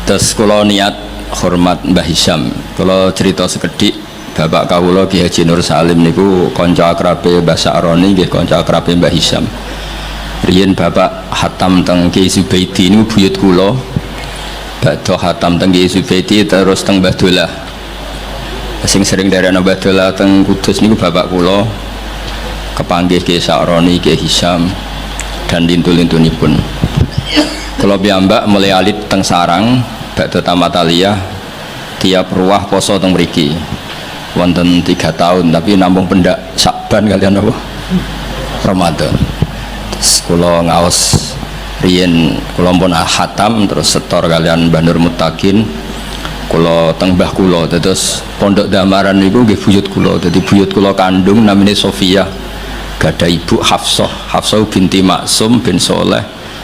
Terus kula niat hormat Mbah Hisham. Kula cerita sekedhik, bapak kawula Ki Haji Nur Salim niku kanca akrabe Mbah Sa'roni nggih kanca akrabe Mbah Hisham. Riyen bapak hatam teng Ki Zubaidi niku buyut kula. Badhe hatam teng Ki Zubaidi terus teng Mbah Dolah. Sing sering darana Mbah Dolah teng Kudus niku bapak kula. Kepanggih Ki Sa'roni, Ki Hisham dan lintu-lintunipun. Kalau piyambak mulai alit teng sarang badhe tamat aliyah tiap ruah poso teng mriki wonten 3 tahun tapi nampung pendak Sakban kalian apa Ramadan. Terus kula ngaos riyen kula pun khatam terus setor kalian Mbah Nur Muttaqin kula teng mbah kula terus pondok Damaran niku nggih buyut kula dadi buyut kula kandung namine Sofia gadah ibu Hafsah binti Maksum bin Soleh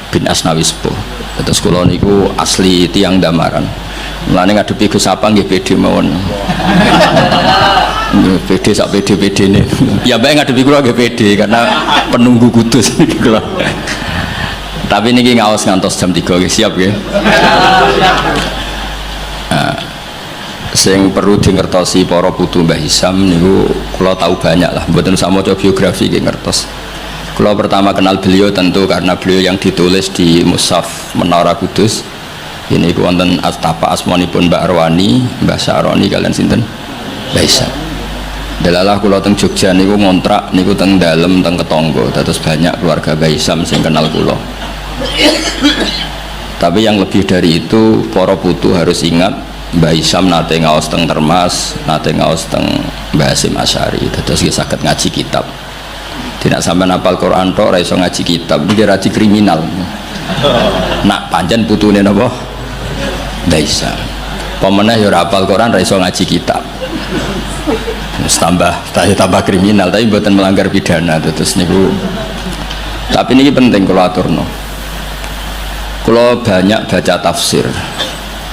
bin Asnawi Sepuh. Terus kula niku asli tiang Damaran. Mulane ngadepi Gus Sapang nggih pede mawon. Nggih pede sak pede-pedene. Ya bae ngadepi kula nggih pede karena penunggu Kudus kula. Tapi niki ngaos ngantos jam 3 nggih siap nggih. Nah, sing perlu dingertosi para putu Mbah Hisham niku kula tahu banyak lah, mboten sak maca biografi nggih ngertos. Kalau pertama kenal beliau tentu karena beliau yang ditulis di Mushaf Menara Kudus. Ini wonten astapa asmanipun Mbak Arwani, Mbah Sa'roni kalian sinten? Mbah Hisham. Delalah kula teng Jogja niku ngontrak niku teng dalem teng Ketonggo. Terus banyak keluarga Mbah Hisham sing kenal kula. Tapi yang lebih dari itu para putu harus ingat Mbah Hisham nate ngaos teng Termas, nate ngaos teng Mbah Hasyim Asy'ari. Terus nggih saged ngaji kitab. Tidak sampai hafal Quran tok ora iso ngaji kitab, iki raji kriminal. Nak pancen putune napa? Mbah Hisham. Pemenah ya ora hafal Quran ora iso ngaji kitab. Terus tambah kriminal, tapi mboten melanggar pidana terus niku. Tapi niki penting kula aturno. Kula banyak baca tafsir.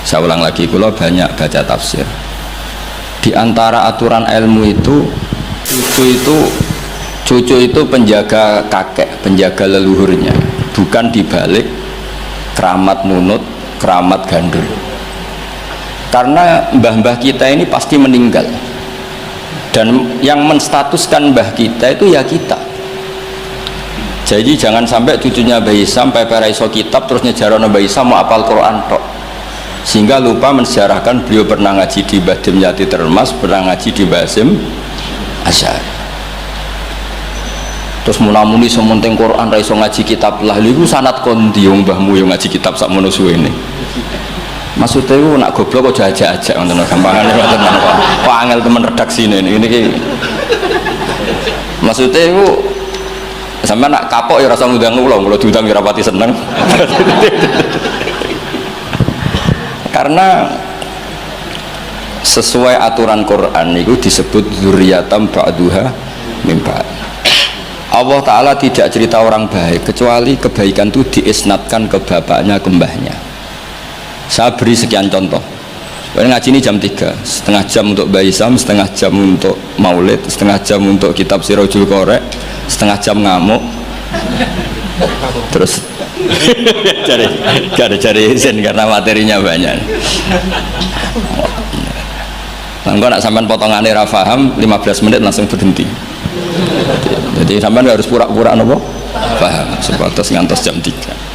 Saya ulang lagi, kula banyak baca tafsir. Di antara aturan ilmu itu cucu itu penjaga kakek, penjaga leluhurnya, bukan dibalik keramat nunut, keramat gandul. Karena mbah-mbah kita ini pasti meninggal, dan yang menstatuskan mbah kita itu ya kita. Jadi jangan sampai cucunya Mbah Hisham sampai iso kitab terus nyejarono Mbah Hisham mau apal Quran tok, sehingga lupa mensejarahkan beliau pernah ngaji di Mbah Dimyati Termas, pernah ngaji di Mbah Hasyim Asy'ari. Terus munamuni sementing Quran ra iso ngaji kitab lah lha sanad kondi wong mbahmu yo ngaji kitab sak mono suwene. Maksudnya iku nak goblok kok ajak-ajak ngoten gampangane ngoten kok angel temen redaksine ini iki. Maksudnya iku sampean nak kapok ya rasa ngundang kula diundang ora pati seneng. Karena sesuai aturan Quran itu disebut dzurriyatam ba'duha min ba'd. Allah Ta'ala tidak cerita orang baik kecuali kebaikan itu diisnatkan ke bapaknya, ke mbahnya. Saya beri sekian contoh. Ngaji ini jam 3, setengah jam untuk Mbah Hisham, setengah jam untuk maulid, setengah jam untuk kitab Sirajul Qorek, setengah jam ngamuk. Terus cari izin karena materinya banyak. Kalau nak sampai potongannya ra paham 15 menit langsung berhenti. Jadi sampai harus pura-pura nopo paham sebatas ngantos jam 3.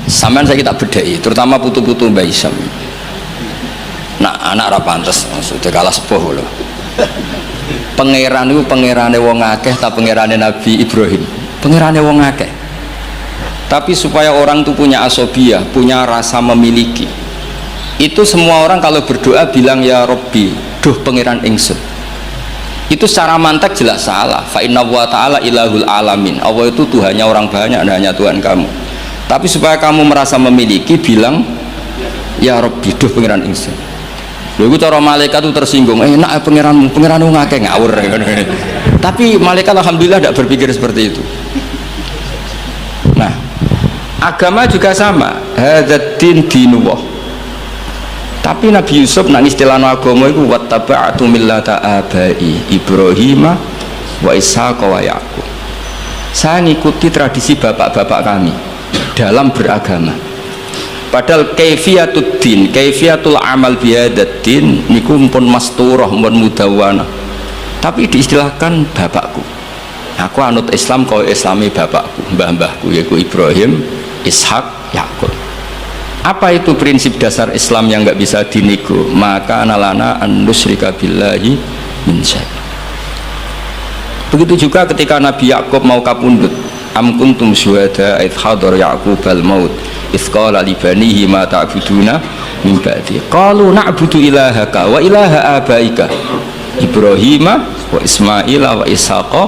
Sampai saya kita bedai, terutama putu-putu Mbah Hisham. Nah anak ra pantes sudah kalah sepuh loh. Pangeran itu pangerane wong akeh ta pangerane Nabi Ibrahim. Pangerane wong akeh. Tapi supaya orang itu punya asobiyah, punya rasa memiliki. Itu semua orang kalau berdoa bilang ya Robbi, duh pangeran ingsun. Itu secara mantek jelas salah. Fa inna wa ta'ala ilahul alamin. Allah itu Tuhannya orang banyak, hanya Tuhan kamu. Tapi supaya kamu merasa memiliki, bilang ya Rabbi, duh pangeran ingsun. Lha iku cara malaikat itu tersinggung. Enak pangeranmu, pangeranmu ngakeh ngawur. Tapi malaikat alhamdulillah tidak berpikir seperti itu. Nah, agama juga sama. Hadzal-din dinullah. Tapi Nabi Yusuf nang istilah agama itu wattaba'tu millata abai Ibrahim wa Ishaq wa Yaqub. Saya ngikuti tradisi bapak-bapak kami dalam beragama. Padahal kaifiyatud din, kaifiyatul amal bihadzal din niku pun masturah, pun mudawwana. Tapi diistilahkan bapakku. Aku anut Islam kau Islami bapakku, mbah-mbahku yaitu Ibrahim, Ishak, Yakub. Apa itu prinsip dasar Islam yang nggak bisa dinego? Maka analana an nusyrika billahi min syai'. Begitu juga ketika Nabi Yakub mau kapundhut, am kuntum syuhada id hadar Yaqubal maut id qala li banihi ma ta'buduna min ba'di qalu na'budu ilahaka wa ilaha abaika Ibrahim wa Ismail wa Ishaqa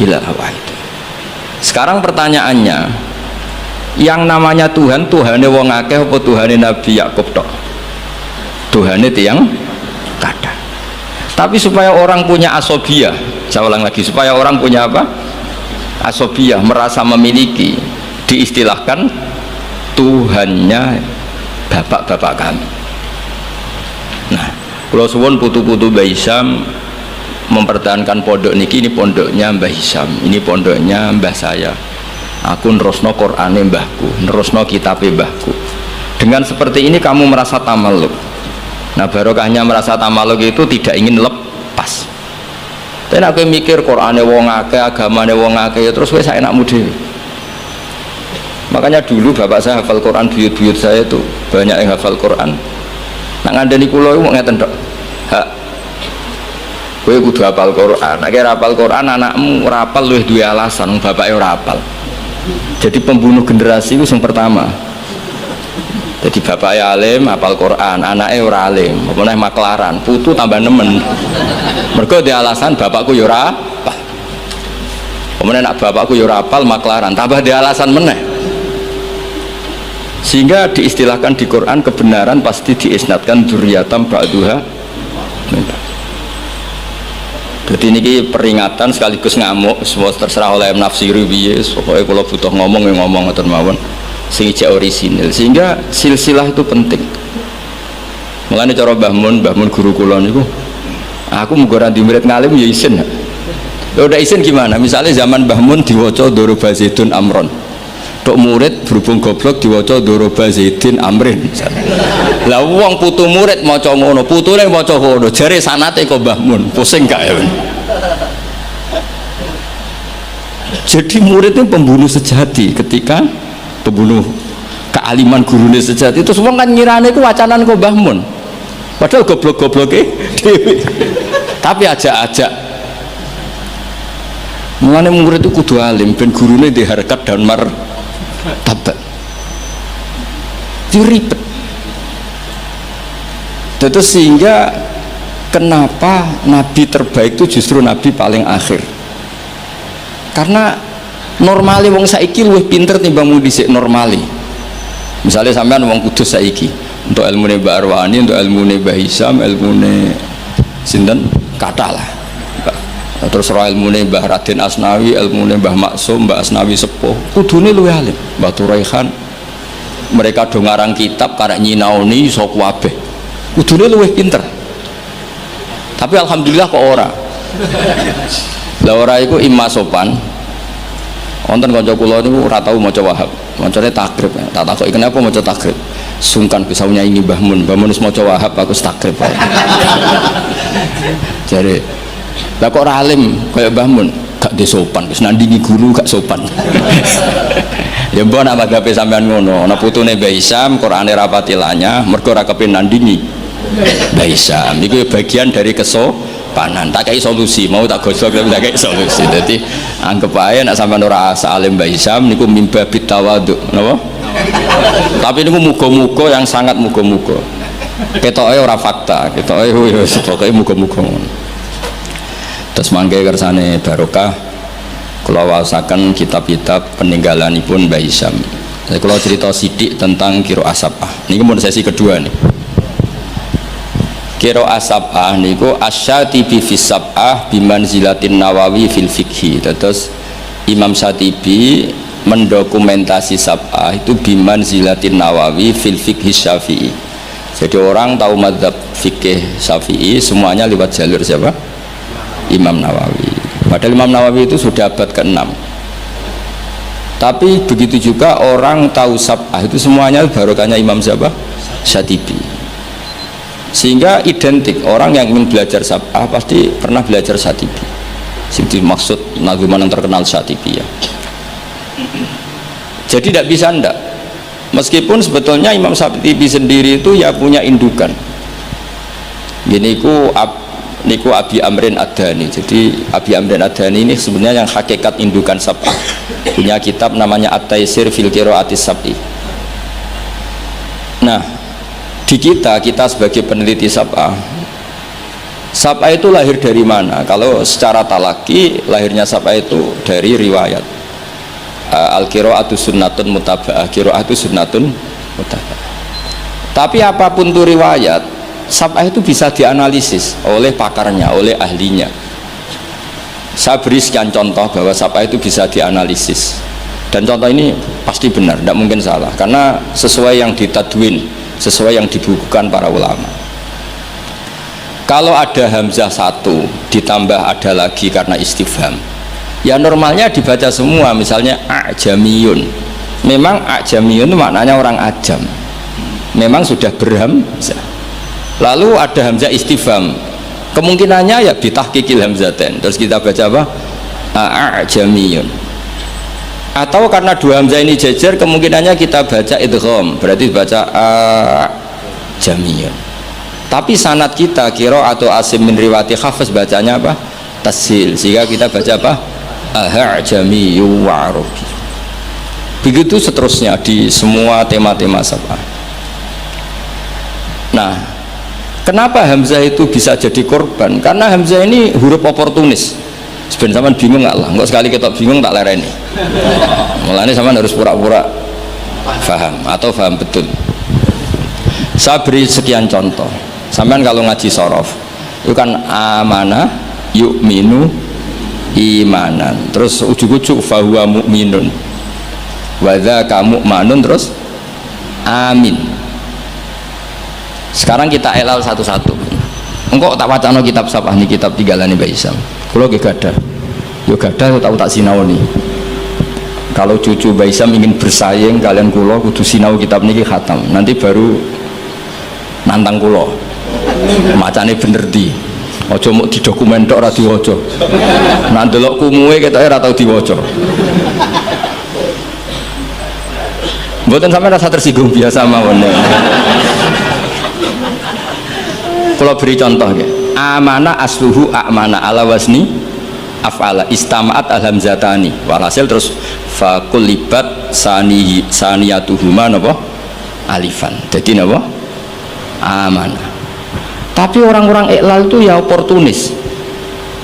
ilaha wahid. Sekarang pertanyaannya, yang namanya Tuhan, Tuhane wong akeh apa Tuhane Nabi Yakub tok? Tuhane tiyang kathah. Tapi supaya orang punya asobiyah, saya ulang lagi, supaya orang punya apa? Asobiyah, merasa memiliki, diistilahkan Tuhannya bapak-bapak kami. Nah, kalau suwun putu-putu Mbah Hisham mempertahankan pondok niki, ini pondoknya Mbah Hisham, ini pondoknya mbah saya. Aku nerusno Qur'ane mbahku, nerusno kitabe mbahku. Dengan seperti ini kamu merasa tamaluk. Nah, barokahnya merasa tamaluk itu tidak ingin lepas. Tapi aku mikir Qur'ane wong akeh, agamane wong akeh, terus wis enakmu dhewe. Makanya dulu bapak saya hafal Quran, buyut-buyut saya itu banyak yang hafal Quran. Nak ngandani kula iku ngeten tok. Hak. Kowe kudu hafal Quran. Nek ora hafal Quran anakmu ora hafal luwih duwe alasan, bapake ora hafal. Jadi pembunuh generasi itu yang pertama. Jadi bapaknya alim, hafal Quran, anaknya ora alim, apa maklaran, putu tambah nemen. Mergo dia alasan bapakku yo ora hafal. Kemudian nak bapakku yo ora hafal maklaran, tambah dia alasan meneh. Sehingga diistilahkan di Quran kebenaran pasti diisnatkan dzurriyatam ba'duha. Jadi ini peringatan sekaligus ngamuk, semua terserah oleh nafsiri biye. Pokoknya kalau butuh ngomong ya ngomong atau mawon sing ijek orisinil. Sehingga silsilah itu penting. Mulane cara Mbah Mun guru kula niku, aku mugo ora di murid ngalim ya isin. Ya udah isin gimana? Misalnya zaman Mbah Mun diwaca Doroba Zaidun Amron. Tok murid berhubung goblok diwaca Doroba Zaidin Amrin. Lah wong putu murid maca ngono, putune maca ngono, jare sanate kok Mbah Mun, pusing gak ya? Jadi murid itu pembunuh sejati ketika pembunuh kealiman gurune sejati itu semua kan ngirane ku wacanan kok Mbah Mun. Padahal goblok-gobloke dhewe. Tapi ajak-ajak. Mulane murid itu kudu alim ben gurune di harkat dan martabat. Itu ribet. Terus sehingga kenapa nabi terbaik itu justru nabi paling akhir? Karena normali wong saiki luwih pinter timbang wong dhisik normali. Misalnya sampean wong Kudus saiki, untuk ilmune Mbak Arwani, untuk ilmune Mbah Hisham, ilmune sinten kathah lah. Terus roh ilmune Mbah Raden Asnawi, ilmune Mbah Maksum, Mbah Asnawi Sepuh, kudune luwih alim. Mbah Turaihan, mereka do ngarang kitab karek nyinaoni iso kabeh. Kudune luwih pinter. Tapi alhamdulillah kok ora. Lah ora iku imma sopan. Wonten kanca kula niku ora tau maca Wahab. Macane takrib. Tak takoki kenapa maca takrib. Sungkan bisa nyanyi Mbah Mun. Mbah Mun wis maca Wahab aku takrib. Jare lah kok ora alim kaya Mbah Mun, gak disopan, wis nandingi guru gak sopan. Ya mbok nak madhape sampean ngono, ana putune Mbah Hisham, Qur'ane rapati lanyah, mergo ora kepen nandingi Mbah Hisham. Iku bagian dari kesopanan. Tak kei solusi, mau tak gosok tapi tak kei solusi. Dadi anggap ae nek sampean ora alim Mbah Hisham niku mimba bitawadu, napa? Tapi niku muga-muga yang sangat muga-muga. Ketoke ora fakta, ketoke yo pokoke muga-muga ngono. Terus mangke kersane barokah kula waosaken kitab-kitab peninggalanipun Mbah Hisham. Saya kula cerita sithik tentang qiraah sab'ah. Niki mun sesi kedua nih. Qiraah sab'ah niku Asy-Syatibi fi sab'ah bimanzilatin Nawawi fil fiqhi. Terus Imam Syatibi mendokumentasi sab'ah itu bimanzilatin Nawawi fil fiqhi Syafi'i. Jadi orang tahu mazhab fikih Syafi'i semuanya lewat jalur siapa? Imam Nawawi. Padahal Imam Nawawi itu sudah abad ke-6. Tapi begitu juga orang tahu sab'ah itu semuanya barokahnya Imam siapa? Syatibi. Sehingga identik orang yang ingin belajar sab'ah pasti pernah belajar Syatibi. Itu maksud nazuman yang terkenal Syatibi ya. Jadi tidak bisa ndak. Meskipun sebetulnya Imam Syatibi sendiri itu ya punya indukan. Gini niku Abi Amrin Ad-Dhani. Jadi Abi Amrin Ad-Dhani ini sebenarnya yang hakikat indukan sab'ah. Punya kitab namanya At-Taisir fil Qiraatis Sab'i. Nah, di kita sebagai peneliti sab'ah itu lahir dari mana? Kalau secara talaki lahirnya sab'ah itu dari riwayat al-qiraatu sunnatun mutaba'ah, qiraatu sunnatun mutaba'ah. Tapi apapun itu riwayat, sab'ah itu bisa dianalisis oleh pakarnya, oleh ahlinya. Saya beri sekian contoh bahwa sab'ah itu bisa dianalisis, dan contoh ini pasti benar, tidak mungkin salah, karena sesuai yang ditadwin, sesuai yang dibukukan para ulama. Kalau ada hamzah satu ditambah ada lagi karena istifham, ya normalnya dibaca semua. Misalnya a'jamiyun, memang a'jamiyun maknanya orang ajam, memang sudah berhamzah. Lalu ada hamzah istifham, kemungkinannya ya bitahqiqil hamzatain, terus kita baca apa? A'jamiyun. Atau karena dua hamzah ini jejer, kemungkinannya kita baca idgham, berarti baca a'jamiyun. Tapi sanad kita qiraatu Asim min riwayati Hafs bacanya apa? Tasil, sehingga kita baca apa? A'jamiyyu wa arabi. Begitu seterusnya di semua tema-tema sab'ah. Nah, kenapa hamzah itu bisa jadi korban? Karena hamzah ini huruf oportunis. Sebenarnya zaman bingung nggak lah, nggak sekali kita bingung tak lereni. Mulanya zaman harus pura-pura faham atau faham betul. Saya beri sekian contoh. Sampai kalau ngaji sorof, itu kan amanah, yu'minu, imanan. Terus ujuk-ujuk fahuwa mu'minun, wadza kamu manun, terus amin. Sekarang kita elal satu-satu. Engkau tak wacana kitab sab'ah nih, kitab tinggalan Mbak Isam. Kalau gak ada, yo gada tahu tak sinau nih. Kalau cucu Mbak Isam ingin bersaing kalian kulo kudu sinau kitab niki khatam. Nanti baru nantang kulo. Macane bener di. Ojo mau di dokumen tok ora diwaca. Nak ndelok kumuwe ketoke ora tau diwaca. Mboten sampeyan rasa tersinggung biasa mawon. Kalau beri contoh ya, amana asluhu amana ala wasni af'ala istama'at alhamzatani, walhasil terus fakulibat saniyatuhuma napa alifan, jadi napa amana. Tapi orang-orang iklal itu ya oportunis,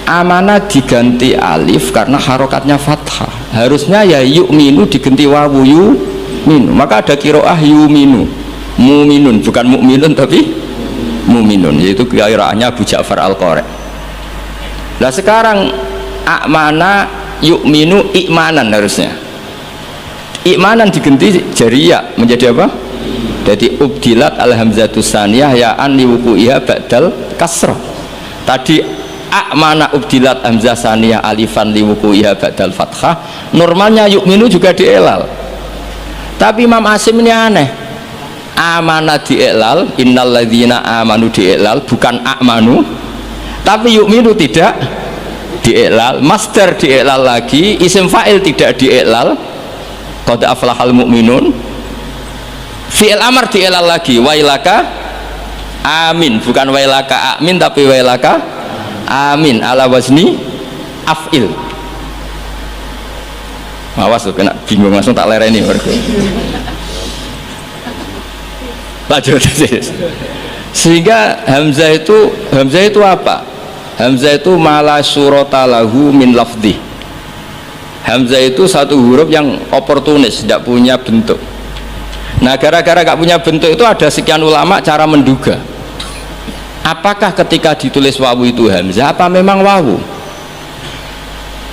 amana diganti alif karena harokatnya fathah, harusnya ya yu'minu diganti wawu yu'minu, maka ada qiraah yu'minu mu'minun, bukan mu'minun tapi mu'minun, yaitu qiraahnya Abu Ja'far Al-Qari. Nah sekarang amana yu'minu i'manan, harusnya i'manan diganti jariyah menjadi apa? Jadi ubdilat alhamzatus saniyah ya'an liwuku'iha ba'dal kasrah. Tadi amana ubdilat hamzah saniyah alifan liwuku'iha ba'dal fathah, normalnya yu'minu juga dielal. Tapi Imam Asim ini aneh, amana di'elal, innalladzina amanu di'elal, bukan amanu. Tapi yu'minu tidak di'elal, masdar di'elal lagi, isim fa'il tidak di'elal, qad aflahal mu'minun, fi'il amar di'elal lagi, wailaka amin, bukan wailaka amin tapi wailaka amin, ala wazni af'il. Awas tuh, kena bingung langsung tak lereni. Lanjut. Sehingga hamzah itu apa? Hamzah itu mala surata lahu min lafdhi. Hamzah itu satu huruf yang oportunis, tidak punya bentuk. Nah gara-gara gak punya bentuk itu ada sekian ulama cara menduga, apakah ketika ditulis wawu itu hamzah apa memang wawu?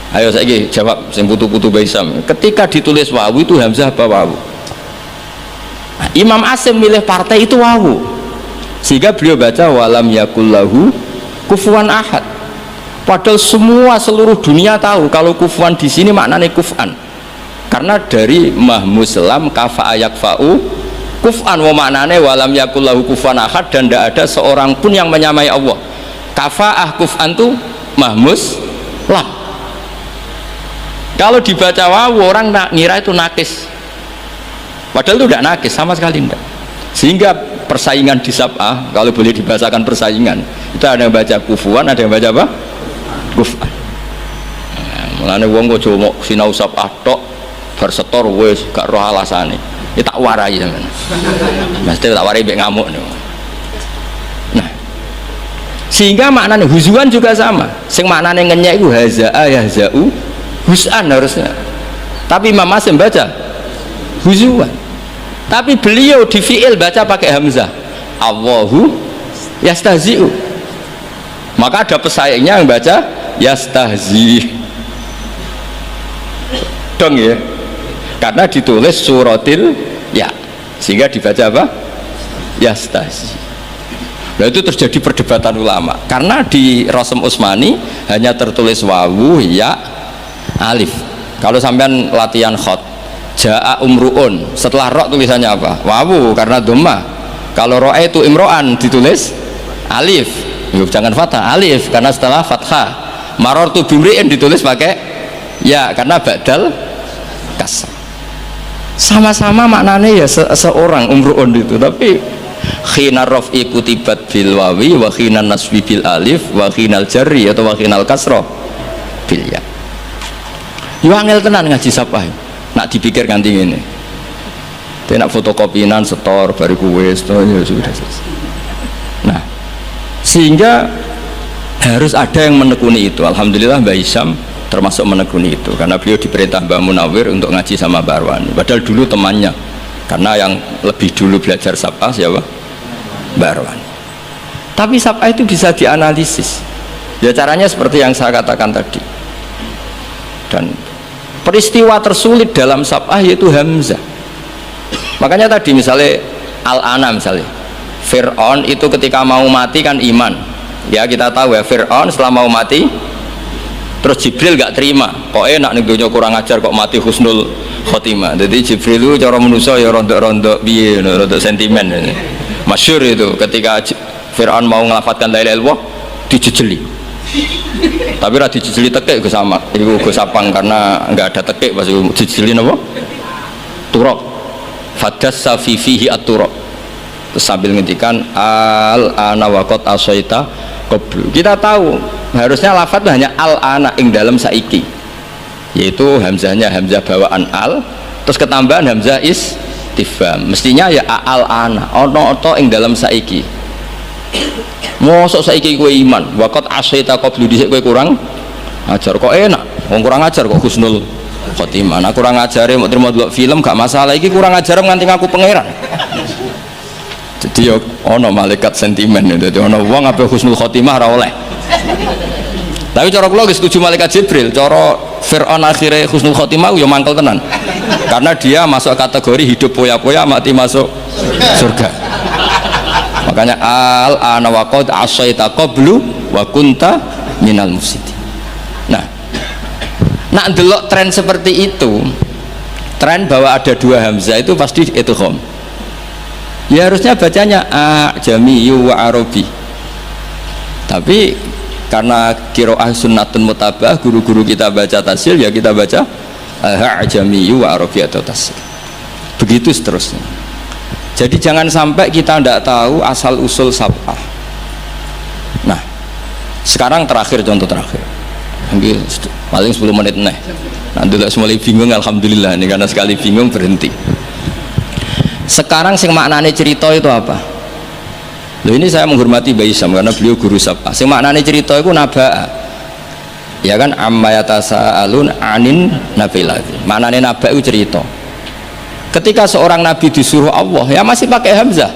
Ayo saya jawab sing putu-putu Baisam, ketika ditulis wawu itu hamzah apa wawu? Nah, Imam Asim milih partai itu wawu, sehingga beliau baca walam yakullahu kufuwan ahad. Padahal seluruh dunia tahu kalau kufuwan di sini maknanya kufan, karena dari mahmuslam kafa yakfa'u kuf'an wa maknane walam yakullahu kufan ahad, dan tidak ada seorang pun yang menyamai Allah. Kafa'ah kuf'an itu mahmus lam. Kalau dibaca wawu orang ngira itu nakis, padahal itu tidak nakis sama sekali tidak. Sehingga persaingan di sab'ah, kalau boleh dibahasakan persaingan, itu ada yang baca kufuan, ada yang baca apa? Kuf'an. Mulane wong kok cuma sinau sab'ah tok bar setor wis gak roh alasane. Ya tak warai sampean. Mesti tak warai mbek ngamuk niku. Nah, sehingga maknanya huzuan juga sama. Sing maknane ngenyek iku hazaa yahzau hus'an harusnya. Tapi Imam Hasim baca huzuan. Tapi beliau di fi'il baca pakai hamzah. Allahu yastahzi'u. Maka ada pesaingnya yang baca yastahzi. Dong ya. Karena ditulis suratil ya, sehingga dibaca apa? Yastahzi. Nah itu terjadi perdebatan ulama karena di Rasm Utsmani hanya tertulis wawu ya alif. Kalau sampean latihan khot jaa umruun, setelah ro tulisannya apa? Wawu karena dhamma. Kalau ro'a itu imro'an ditulis alif. Yuk, jangan fathah, alif karena setelah fathah. Marartu bimri'in ditulis pakai ya karena ba'dal kasr. Sama-sama maknanya ya seorang umruun itu, tapi khina raf'i kutibat bil wawi wa khina nasbi bil alif wa khinal jarri atau wa khinal kasroh bil ya. Yo angel tenan ngaji sapah. Nak dipikir ganti ngene. Dia nak fotokopinan setor bariku wis to ya sudah selesai. Nah, sehingga harus ada yang menekuni itu. Alhamdulillah Mbah Hisham termasuk menekuni itu karena beliau diperintah Mbah Munawir untuk ngaji sama Mbah Arwani, padahal dulu temannya, karena yang lebih dulu belajar sapah siapa? Mbah Arwani. Tapi sapah itu bisa dianalisis ya, caranya seperti yang saya katakan tadi. Dan peristiwa tersulit dalam sapah yaitu hamzah. Makanya tadi misalnya Al-Ana, misalnya Fir'aun itu ketika mau mati kan iman ya, kita tahu ya Fir'aun setelah mau mati terus Jibril gak terima, kok enak nih dunia kurang ajar kok mati husnul khotimah. Jadi Jibril itu cara manusia ya rontok-rontok biye, rontok sentimen ini. Masyhur itu ketika Fir'aun mau ngelafatkan la ilaha illallah dijejeli. Tapi ra dijejeli tekek ke sama, iku go sapang karena enggak ada tekek pas dijejeli napa? Turab. Fadassa fi fihi at-turab. Terus sambil ngendikan al-ana waqat asaita qablu. Kita tahu harusnya lafaz hanya al-ana ing dalam saiki, yaitu hamzahnya hamzah bawaan al, terus ketambahan hamzah istifham. Mestinya ya al-ana ono to ing dalam saiki. Mosok saiki kowe iman waqat asaita qablu, dhisik kowe kurang ajar kok enak, wong kurang ajar kok husnul khotimah. Nah kurang ajare mau terima delok film gak masalah, iki kurang ajar nganti ngaku pangeran. Jadi ono malaikat sentimen itu, ono wong ape husnul khotimah ora oleh. Tapi cara kula setuju malaikat Jibril, cara Fir'aun akhirnya husnul khotimah ya mangkel tenan. Karena dia masuk kategori hidup poya-poya mati masuk surga. Makanya al-ana wa qad asaita qablu wa kunta minal mufsidin. Nah, nak ndelok tren seperti itu, tren bahwa ada dua hamzah itu pasti idgham. Ya harusnya bacanya ajamiyu wa arabi. Tapi karena qiraah sunnatun mutabah, guru-guru kita baca tasil ya kita baca ajamiyu wa arabi atau tasil. Begitu seterusnya. Jadi jangan sampai kita tidak tahu asal usul sapah. Nah, sekarang terakhir, contoh terakhir. Mungkin paling 10 menit nih. Nanti mulai bingung, alhamdulillah ini karena sekali bingung berhenti. Sekarang sing maknane cerita itu apa? Loh, ini saya menghormati Mbah Hisham karena beliau guru sapah. Sing maknane cerita itu nabaa. Ya kan, amma yatasaalun anin nabilati. Maknane naba itu cerita. Ketika seorang nabi disuruh Allah, ya masih pakai hamzah.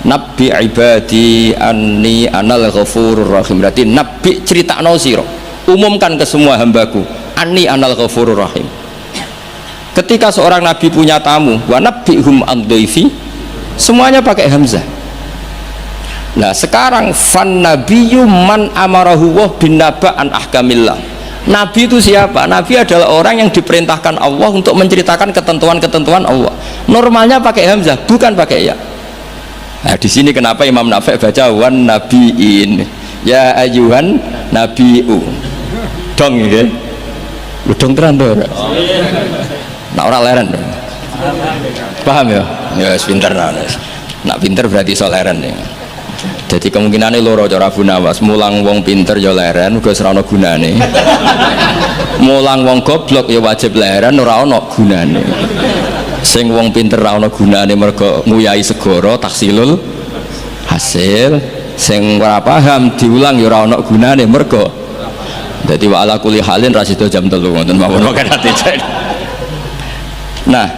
Nabi ibadi anni anal ghafurur rahim. Berarti nabi critakno sira. Umumkan ke semua hambaku, anni anal ghafurur rahim. Ketika seorang nabi punya tamu, wa nabbihum an dhaifi, semuanya pakai hamzah. Nah sekarang fan nabiyyu man amarahu wa bin naba an ahkamillah. Nabi itu siapa? Nabi adalah orang yang diperintahkan Allah untuk menceritakan ketentuan-ketentuan Allah. Normalnya pakai hamzah, bukan pakai ya. Nah, di sini kenapa Imam Nafi' baca wan nabiin, ya ayyuhan nabiu. Dong nggih. Dong tenan to. Nah, ora leren. Paham ya? Ya wis pinter nah. Nak pinter berarti iso leren ya. Jadi kemungkinannya loro cara Abu Nawas, mulang wong pinter ya leren uga ora ana gunane. Mulang wong goblok ya wajib leren ora ana gunane. Sing wong pinter ora ana gunane mergo nguyai segara taksilul hasil, sing ora paham diulang ya ora ana gunane mergo dadi wa ala kulli halin ra sida jam 3 ngoten mawon mangke ate. Nah,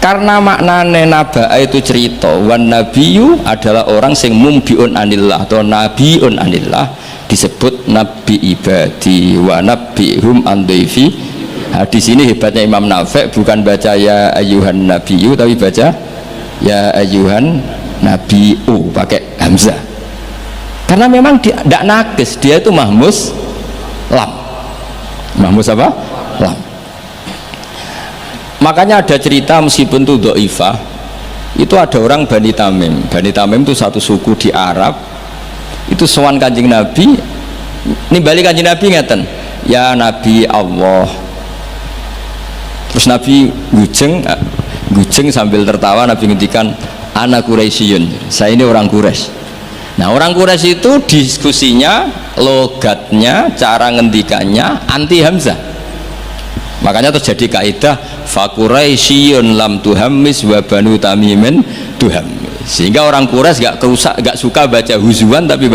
karena maknane naba itu cerita, wan nabiyu adalah orang sing mumbiun anillah atau nabiun anillah, disebut nabi ibadi wa nabihum andaifi. Nah, di sini hebatnya Imam Nafi' bukan baca ya ayyuhan nabiyu tapi baca ya ayyuhan nabiu pakai hamzah. Karena memang dia tidak nakis, dia itu mahmus lam. Mahmus apa? Lam. Makanya ada cerita meskipun itu dhaifah, itu ada orang Bani Tamim. Bani Tamim itu satu suku di Arab. Itu sowan Kanjeng Nabi, nimbali Kanjeng Nabi ngeten, ya Nabi Allah. Terus Nabi gujeng sambil tertawa, Nabi ngendikan ana Quraisyun, saya ini orang Quraisy. Nah, orang Quraisy itu diskusinya, logatnya, cara ngendikannya anti hamzah. Makanya terjadi kaidah fa Quraisyun lam tuhammis wa banu tamimin tuhammis. Sehingga orang Quraisy gak suka baca huzuan tapi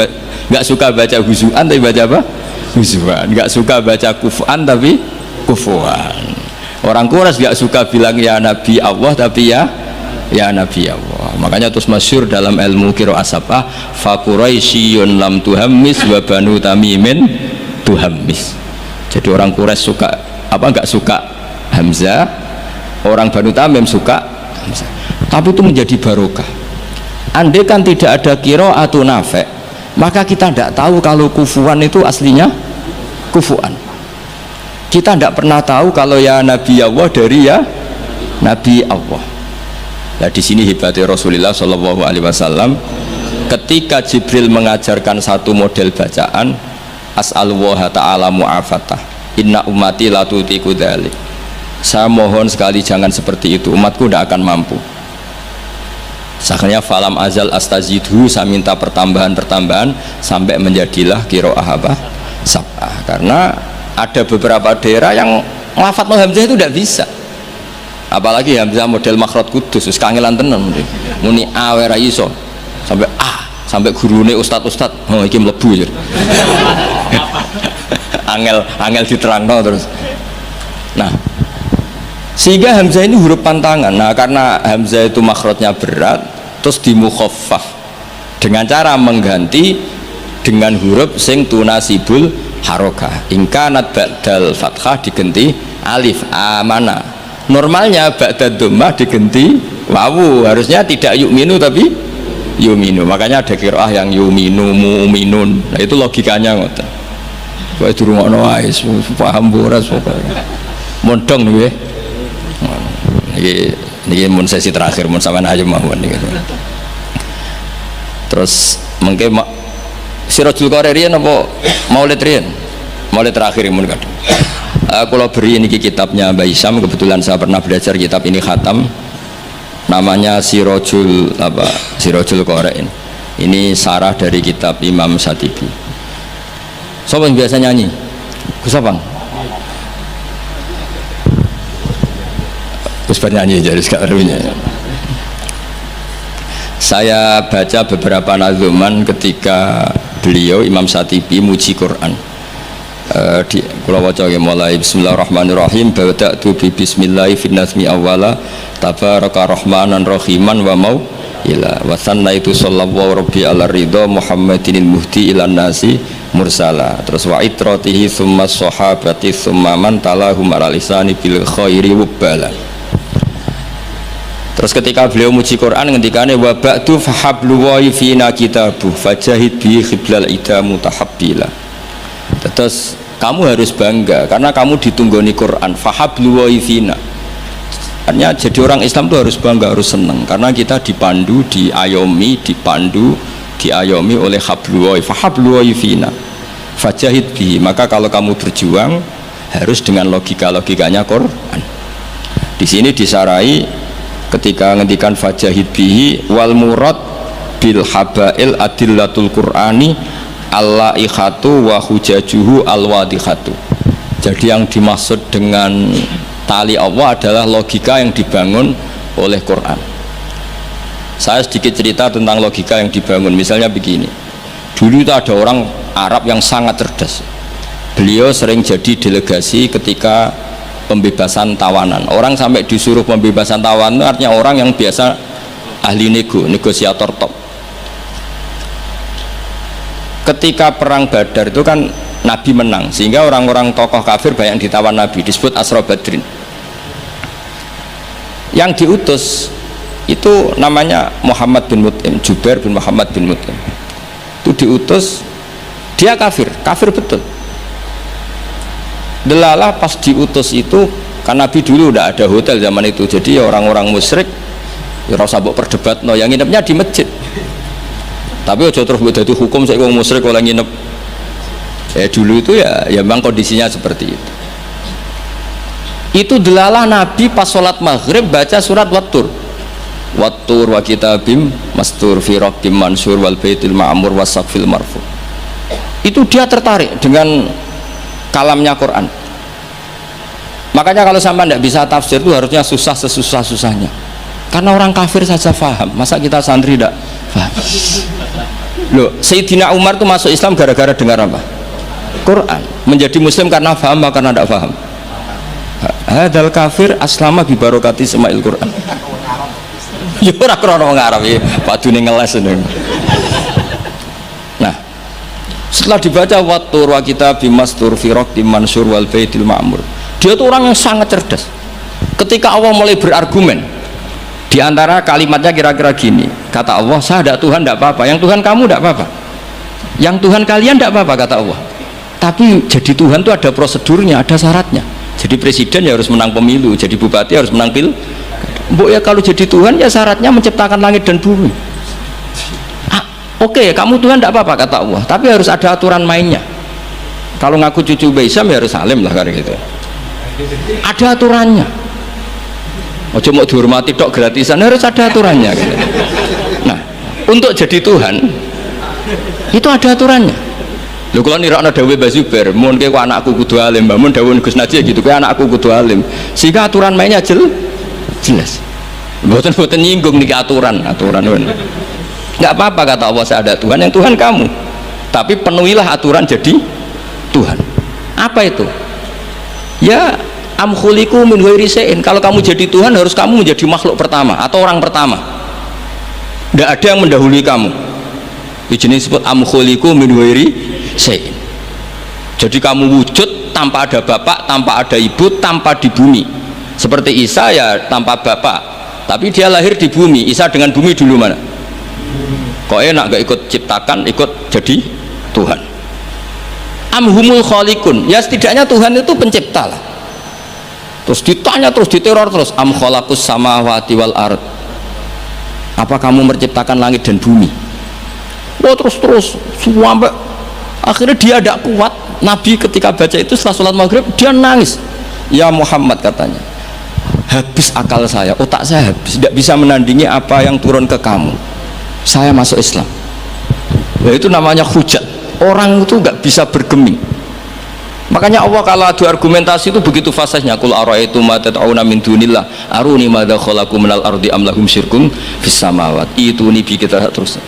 gak suka baca huzuan tapi baca apa? Huzuan. Gak suka baca kufan tapi kufuan. Orang Quraisy gak suka bilang ya Nabi Allah tapi ya Nabi Allah. Makanya terus masyhur dalam ilmu qiraah sabah fa Quraisyun lam tuhammis wa banu tamimin tuhammis. Jadi orang Quraisy suka apa nggak suka hamzah, orang Banu Tamim suka hamzah. Tapi itu menjadi barokah. Andai kan tidak ada qiraatu Nafi', maka kita tidak tahu kalau kufuan itu aslinya kufuan. Kita tidak pernah tahu kalau ya Nabi Allah dari ya Nabi Allah. Nah, di sini hebatnya Rasulullah Shallallahu Alaihi Wasallam ketika Jibril mengajarkan satu model bacaan as'alullah ta'ala mu'afatah inna ummati la tutiku dzalik. Saya mohon sekali jangan seperti itu, umatku tidak akan mampu. Sakanya falam azal astazidhu, saya minta pertambahan sampai menjadilah qiraah apa? Sab'ah. Karena ada beberapa daerah yang lafadz hamzah itu tidak bisa. Apalagi hamzah model makhraj kudus, wis kangelan tenan muni a ora iso. Sampai gurune ustad-ustad, oh iki mlebu ya. angel diterangno terus. Nah, sehingga hamzah ini huruf pantangan. Nah, karena hamzah itu makhrajnya berat, terus dimukhaffaf dengan cara mengganti dengan huruf sing tunasibul harokah. Ingkanat ba'dal fathah diganti alif amana. Normalnya ba'dad dhammah diganti wawu. Harusnya tidak yu'minu tapi yu'minu. Makanya ada qiraah yang yu'minu mu'minun. Nah, itu logikanya ngoten. Wae durungokno wae paham ora pokoke. Mondong nggih. Niki mun sesi terakhir mun sampean aja mawon niki. Terus mengke Sirajul Qari riyen apa Maulid riyen? Maulid terakhir mun kadang. Kalau beri niki kitabnya Mbah Hisam, kebetulan saya pernah belajar kitab ini khatam. Namanya Sirajul Qari. Ini sarah dari kitab Imam Satibi. Siapa yang biasa nyanyi? Gus Abang. Gus bernyanyi jadi sekarang. Saya baca beberapa nazuman ketika beliau Imam Satibi muji Quran. Di kula waca mulai bismillahirrahmanirrahim bada'tu bi bismillahi fin nazmi awwala tabaraka rahmanan rahiman wa mau ila wa sannaitu sallallahu rabbi ala ridha muhammadinil muhdi ilan nasi mursala. Terus wa itratihi summa sahabati summa man talahum ala lisani bil khairi wabala. Terus ketika beliau muji Quran ngendikane wa ba'du fahablu wa fina kitabu fajahid bi khiblal ida mutahabbila. Terus kamu harus bangga karena kamu ditunggoni Quran. Fahablu waifina. Artinya jadi orang Islam itu harus bangga, harus senang karena kita dipandu, diayomi, dipandu, diayomi oleh hablu waif. Fahablu waifina. Fajahid bihi. Maka kalau kamu berjuang harus dengan logikanya Quran. Di sini disarai ketika ngendikan fajahid bihi wal murad bil habail adillatul Qur'ani al-laihatu wa hujajuhu al-wadihatu. Jadi yang dimaksud dengan tali Allah adalah logika yang dibangun oleh Quran. Saya sedikit cerita tentang logika yang dibangun. Misalnya begini, dulu itu ada orang Arab yang sangat cerdas. Beliau sering jadi delegasi ketika pembebasan tawanan. Orang sampai disuruh pembebasan tawanan itu artinya orang yang biasa ahli negosiator top. Ketika perang Badar itu kan Nabi menang, sehingga orang-orang tokoh kafir banyak ditawan Nabi, disebut Asra Badrin. Yang diutus itu namanya Muhammad bin Mut'im, Jubair bin Muhammad bin Mut'im. Itu diutus, dia kafir betul. Delalah pas diutus itu, kan Nabi dulu udah ada hotel zaman itu, jadi orang-orang musyrik ya rasa mbok perdebat, no, yang nginepnya di masjid. Tapi aja terus buat itu hukum saya wong musyrik oleh nginep. Dulu itu ya memang kondisinya seperti itu. Itu delalah Nabi pas sholat maghrib baca surat Wattur. Wattur wa kitabim mastur fi raqqim mansur wal baitil ma'mur wasaqfil marfu. Itu dia tertarik dengan kalamnya Quran. Makanya kalau sampai tidak bisa tafsir itu harusnya susah sesusah-susahnya. Karena orang kafir saja faham, masa kita santri tidak faham? Loh, Sayyidina Umar itu masuk Islam gara-gara dengar apa? Quran. Menjadi muslim karena faham apa karena tidak faham? Hadal kafir aslama bi barokati sema'il Quran. Ya ora krana wong Arab ya, padune ngeles ini. Nah, setelah dibaca Wattur wa kitabim mastur fi raqqim mansur wal baitil ma'mur. Dia itu orang yang sangat cerdas. Ketika Allah mulai berargumen, di antara kalimatnya kira-kira gini, kata Allah, saya ada Tuhan tidak apa-apa, yang Tuhan kamu tidak apa-apa, yang Tuhan kalian tidak apa-apa, kata Allah. Tapi jadi Tuhan itu ada prosedurnya, ada syaratnya. Jadi presiden ya harus menang pemilu, jadi bupati harus menang pil. Mbok ya kalau jadi Tuhan ya syaratnya menciptakan langit dan bumi. Oke, kamu Tuhan tidak apa-apa, kata Allah, tapi harus ada aturan mainnya. Kalau ngaku cucu Baisam ya harus salim lah kayak gitu. Ada aturannya. Ojo mau dihormati tok gratisan, harus ada aturannya gitu. Nah, untuk jadi Tuhan itu ada aturannya. Lho kalau nirakna dawuh Mbah Zubair, mun kowe anakku kudu alim, mun dawuh Gus Najih gitu, kowe anakku kudu alim. Sehingga aturan mainnya jelas. Mboten nyinggung niki aturan. Enggak apa-apa kata Allah, saya ada Tuhan, yang Tuhan kamu. Tapi penuhilah aturan jadi Tuhan. Apa itu? Ya am khuliqu min ghairi syai'in. Kalau kamu jadi Tuhan harus kamu menjadi makhluk pertama atau orang pertama. Tidak ada yang mendahului kamu. Itu jenis disebut am khuliqu min ghairi syai'in. Jadi kamu wujud tanpa ada bapak, tanpa ada ibu, tanpa di bumi. Seperti Isa ya tanpa bapak, tapi dia lahir di bumi. Isa dengan bumi dulu mana? Kok enak gak ikut ciptakan, ikut jadi Tuhan. Amhumul khaliqun. Ya setidaknya Tuhan itu pencipta lah. Terus ditanya, terus diteror terus, am khalaqus samawati wal ard. Apa kamu menciptakan langit dan bumi? Oh terus sampai akhirnya dia tidak kuat. Nabi ketika baca itu setelah sholat maghrib dia nangis. Ya Muhammad katanya, habis akal saya, otak saya habis, tidak bisa menandingi apa yang turun ke kamu. Saya masuk Islam. Ya, itu namanya hujat. Orang itu nggak bisa bergeming. Makanya Allah kalau adu argumentasi itu begitu fasihnya. Qul ara'aytum ma tad'una min dunillah aruni madza khalaqu minal ardi am lahum syirkun fis samawati. Itu nih kita terus.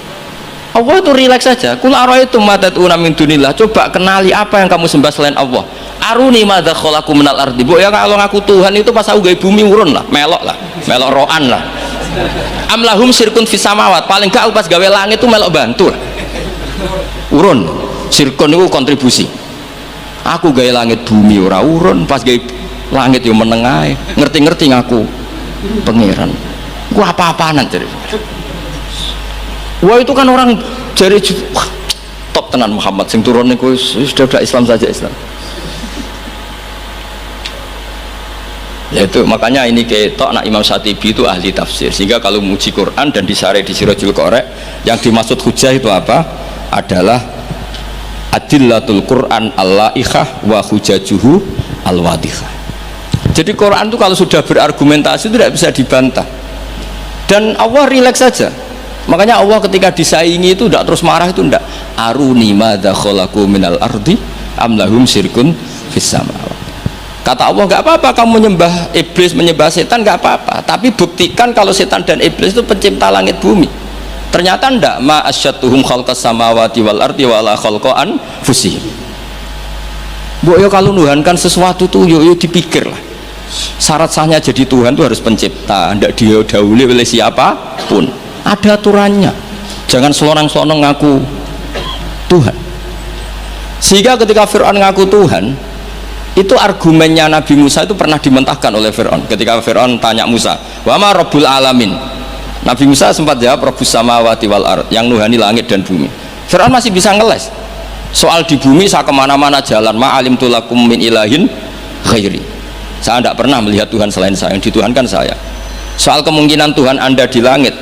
Allah itu rileks saja. Qul ara'aytum ma tad'una min dunillah. Coba kenali apa yang kamu sembah selain Allah. Aruni madza khalaqu minal ardi. Bu ya kalau ngaku Tuhan itu pas aku gawe bumi urun lah, melok roan lah. Am lahum syirkun fis samawati. Paling gak aku pas gawe langit itu melok bantu lah. Urun. Syirkun itu kontribusi. Aku gaya langit bumi ora urun, pas gaya langit yo menengai, ngerti-ngerti ngaku pangeran. Gua apa-apaan jadi. Wah itu kan orang jari top tenan Muhammad sing turun niku sudah Islam saja Islam. Yaitu makanya ini ketok nak Imam Syatibi itu ahli tafsir, sehingga kalau muji Quran dan disare di Sirajul Qorek, yang dimaksud hujah itu apa? Adalah adillatul Quran al-la'ikhah wa hujajuhu al-wadihah. Jadi Quran itu kalau sudah berargumentasi itu tidak bisa dibantah, dan Allah rileks saja. Makanya Allah ketika disaingi itu tidak terus marah, itu tidak aruni madza khalaqu minal ardi am lahum syirkun fis samawati. Kata Allah, nggak apa-apa kamu menyembah iblis, menyembah setan, nggak apa-apa, tapi buktikan kalau setan dan iblis itu pencipta langit bumi. Ternyata ndak, ma asyatuhum khalqas samawati wal ardi wala khalqa anfusihim. Mbok yo kalau nuhankan sesuatu tuh yo dipikir lah. Syarat sahnya jadi Tuhan itu harus pencipta, ndak didahului oleh siapapun. Ada aturannya. Jangan selonang-selonang ngaku Tuhan. Sehingga ketika Fir'aun ngaku Tuhan, itu argumennya Nabi Musa itu pernah dimentahkan oleh Fir'aun. Ketika Fir'aun tanya Musa, wa ma rabbul alamin, Nabi Musa sempat jawab rabbus samawati wal ard, yang nuhani langit dan bumi. Fir'aun masih bisa ngeles soal di bumi, saya kemana-mana jalan, ma alimtu lakum min ilahin ghairi, saya tidak pernah melihat Tuhan selain saya, yang dituhankan saya. Soal kemungkinan Tuhan anda di langit,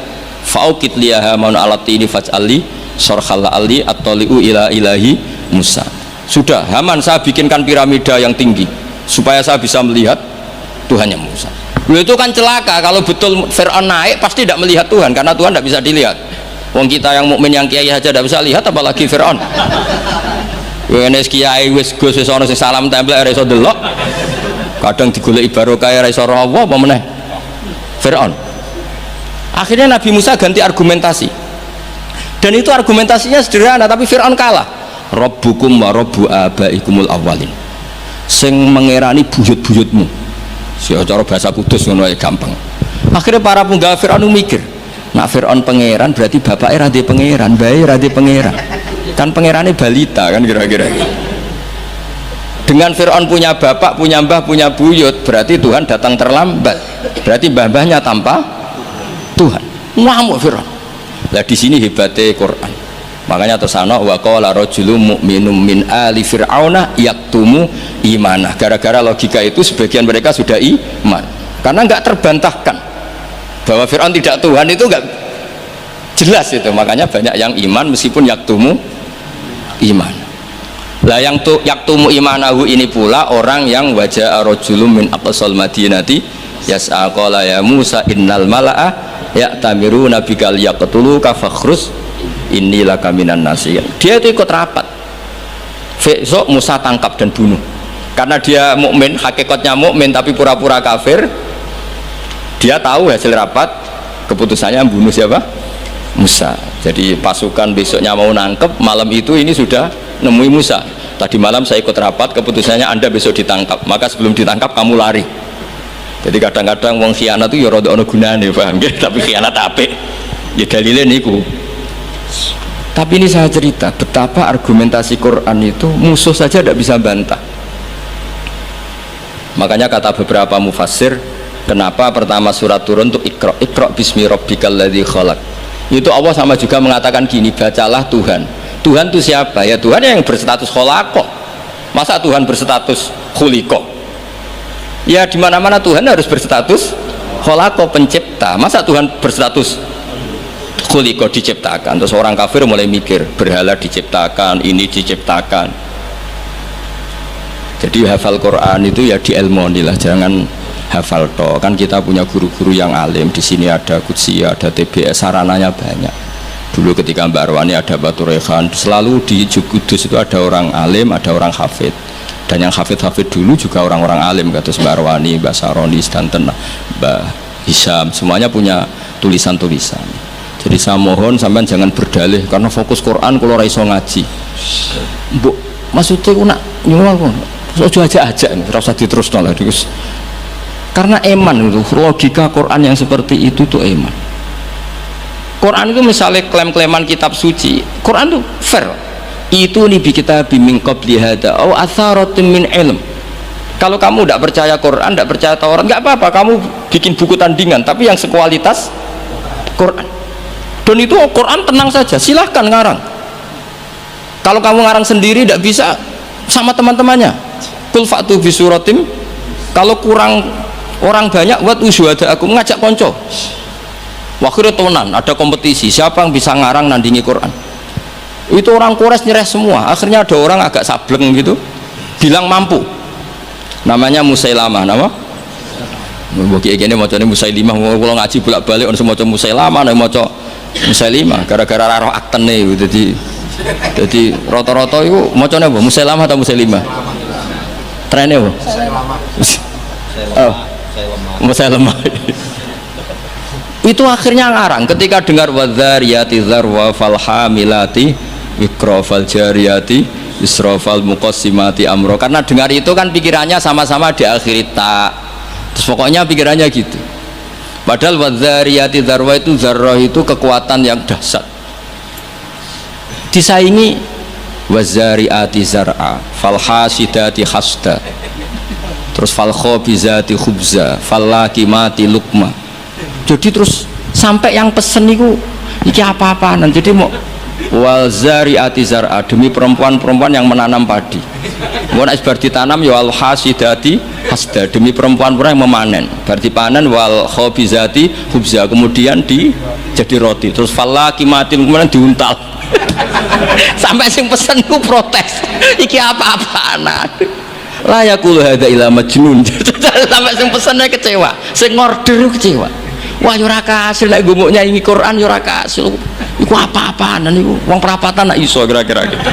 fa'ukit liyaha maun alatini faj'ali sorkhalla ali at-toli'u ila ilahi Musa. Sudah, Haman saya bikinkan piramida yang tinggi supaya saya bisa melihat Tuhannya Musa. Loh, itu kan celaka kalau betul Fir'aun naik pasti tidak melihat Tuhan, karena Tuhan tidak bisa dilihat. Wong kita yang mukmin yang kiai aja tidak bisa lihat, apalagi Fir'aun. Wes kiai wis Gus wis ana sing salam tempel ora iso delok. Kadang digoleki barokah ora iso roh apa meneh. Fir'aun. Akhirnya Nabi Musa ganti argumentasi. Dan itu argumentasinya sederhana, tapi Fir'aun kalah. Rabbukum wa rabbu abaikumul awwalin, sing mengerani buyut-buyutmu. Cara bahasa kudus ngono ae gampang. Akhirnya para punggawa Fir'aun mikir, nak Fir'aun pangeran berarti bapaknya radhe pangeran, bae radhe pangeran. Kan pangerane balita kan kira-kira. Dengan Fir'aun punya bapak, punya mbah, punya buyut, berarti Tuhan datang terlambat. Berarti mbah-mbahnya tanpa Tuhan. Ngamuk Fir'aun. Lah di sini hebatnya Quran. Makanya tersana wa qala rajulun mu'minun min ali fir'auna yaktumu imanah. Gara-gara logika itu sebagian mereka sudah iman, karena nggak terbantahkan bahwa Fir'aun tidak Tuhan, itu nggak jelas itu. Makanya banyak yang iman meskipun yaktumu iman. Lah yang yaktumu imanahu ini pula orang yang wajah rajulun min aqsal madinati yas'a qala ya Musa innal mala'a ya'tamiruna bikal yaqtuluka fakhrus inilah kaminan nasihin. Dia itu ikut rapat. Besok Musa tangkap dan bunuh. Karena dia mukmin, hakikatnya mukmin tapi pura-pura kafir. Dia tahu hasil rapat, keputusannya bunuh siapa? Musa. Jadi pasukan besoknya mau nangkep, malam itu ini sudah nemui Musa. Tadi malam saya ikut rapat, keputusannya Anda besok ditangkap. Maka sebelum ditangkap kamu lari. Jadi kadang-kadang wong khianat itu ya rada ana gunane, paham nggih? Tapi khianat apik. Ya dalile niku. Tapi ini saya cerita betapa argumentasi Quran itu musuh saja tidak bisa bantah. Makanya kata beberapa mufassir, kenapa pertama surat turun untuk Iqra bismi rabbikal ladzi khalaq. Itu Allah sama juga mengatakan gini, bacalah Tuhan. Tuhan itu siapa? Ya Tuhan yang berstatus khalaqah. Masa Tuhan berstatus khuliqah? Ya di mana-mana Tuhan harus berstatus khalaqah, pencipta. Masa Tuhan berstatus khuliqah, diciptakan? Terus orang kafir mulai mikir, berhala diciptakan, ini diciptakan. Jadi hafal Quran itu ya dielmoni lah, jangan hafal toh. Kan kita punya guru-guru yang alim. Di sini ada Qudsi, ada TBS, sarananya banyak. Dulu ketika Mbak Arwani ada Batu Rehan, selalu di Kudus itu ada orang alim, ada orang hafid. Dan yang hafid-hafid dulu juga orang-orang alim, kata Mbak Arwani, Mbak Saroni, Stanten, Mbak Hisham, semuanya punya tulisan-tulisan. Jadi saya mohon sampean jangan berdalih karena fokus Quran kalau raiso ngaji. Mbok maksudnya aku nak nyuwun kok. Ojo aja-aja nih, ora usah diterusno lah Gus. Karena eman itu, logika Quran yang seperti itu tuh eman. Quran itu misalnya klaim-klaiman kitab suci, Quran itu fair. Itu nih bi kitab min qabli hada au atharatin min ilm. Kalau kamu tidak percaya Quran, tidak percaya Taurat, nggak apa-apa, kamu bikin buku tandingan tapi yang sekualitas Quran. Dan itu Quran tenang saja, silahkan ngarang. Kalau kamu ngarang sendiri tidak bisa, sama teman-temannya. Kul fa'tu bi suratim. Kalau kurang orang banyak buat usyuhada aku ngajak konco. Akhirnya tonan, ada kompetisi siapa yang bisa ngarang nandingi Quran. Itu orang Quraisy nyerah semua. Akhirnya ada orang agak sableng gitu bilang mampu. Namanya Musailamah, nama? Bagi ini macamnya Musailimah. Kalau ngaji bolak-balik orang semua Musailamah, nama macam Musailimah. Gara-gara roh akten nih, jadi rata-rata itu macamnya apa? Musailamah atau Musailimah? Trennya apa? Musailamah. Itu akhirnya ngarang ketika dengar wadzariyati dzarwa falhamilati wikra faljariyati isra falmuqassimati amro, karena dengar itu kan pikirannya sama-sama diakhiri ta, terus pokoknya pikirannya gitu. Padahal wadzariyati dzarwa itu zarrah itu kekuatan yang dahsyat, disaingi wazariati zar'a falhasidati hasda, terus falkhobizati khubza fallakimati lukma. Jadi terus sampai yang pesen itu iki apa-apaan. Jadi mau wal zariati zar'a, demi perempuan-perempuan yang menanam padi. Mau nek bar ditanam ya al hasidati hasda, demi perempuan-perempuan yang memanen. Bar dipanen wal khabizati khubza, kemudian jadi roti. Terus fallakimatin kemudian diuntal. Sampai sing pesen ku protes. Iki apa-apaan. La yaqulu hadza ila majnun. Sampai sing pesennya kecewa, sing ngorder kecewa. Wah ora kasil nek gumuk nyanyi Quran ora kasil. Iku apa-apaan niku wong perapatan nak iso kira-kira gitu.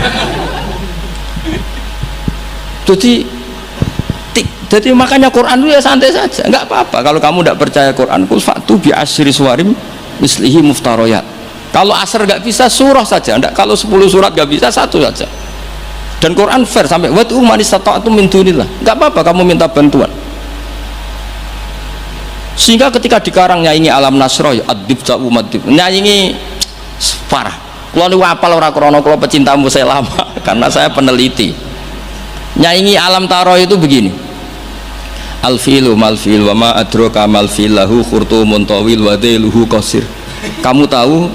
Jadi makanya Quran itu ya santai saja, enggak apa-apa kalau kamu tidak percaya Quran. Kul fa'tu bi asyri suwarim mislihi muftariyat. Kalau asar enggak bisa surah saja, enggak, kalau 10 surat enggak bisa satu saja. Dan Quran fair sampai wa tu man istata'tu min dunillah. Enggak apa-apa kamu minta bantuan. Sehingga ketika dikarang nyanyi alam nasroh adib ja'u madib, nyanyi parah. Kalau ini wapal orang krono, kalau pecinta Musailamah karena saya peneliti. Nyanyi alam taro itu begini, alfilu malfil wa ma adroka malfil lahu khurtumun tawil wa dailuhu qasir. Kamu tahu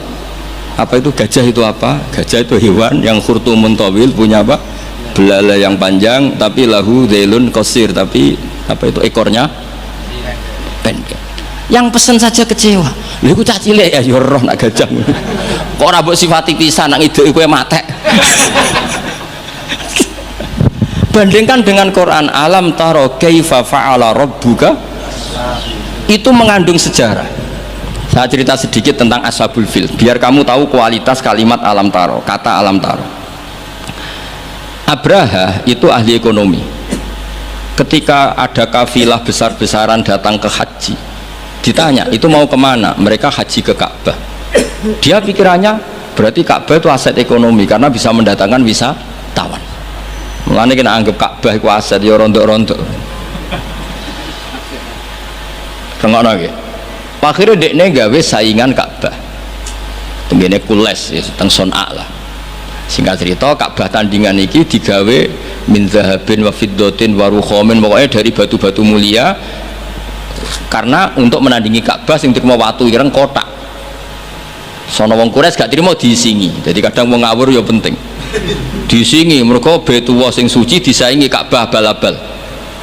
apa itu gajah? Itu apa? Gajah itu hewan yang khurtumun tawil, punya apa? Belalai yang panjang, tapi lahu dailun qasir, tapi apa itu ekornya pendek. Yang pesen saja kecewa. Lha iku cah cilik ya roh nak gajah. Kok ora mbok sifati pisan nak ngiduk kowe matek. Bandingkan dengan Quran, alam taro kaifa fa'ala rabbuka, itu mengandung sejarah. Saya cerita sedikit tentang Ashabul Fil biar kamu tahu kualitas kalimat alam taro, kata alam taro. Abraha itu ahli ekonomi. Ketika ada kafilah besar-besaran datang ke haji, ditanya itu mau kemana, mereka haji ke Ka'bah. Dia pikirannya berarti Ka'bah itu aset ekonomi karena bisa mendatangkan wisatawan. Mulanya kena anggap Ka'bah itu aset, ya rontok-rontok rengok lagi. Akhirnya dekne gawe saingan Ka'bah tenggene kules ya, teng Son'a lah. Singkat cerita Ka'bah tandingan iki digawe min zahabin wa fiddatin wa rukhamin, pokoknya dari batu-batu mulia, karena untuk menandingi Ka'bah sing terima watu ireng kotak. Sono wong Quraisy gak terima diisingi, jadi kadang wong ngawur ya penting diisingi, mergo Baitullah sing suci disaingi Ka'bah abal-abal.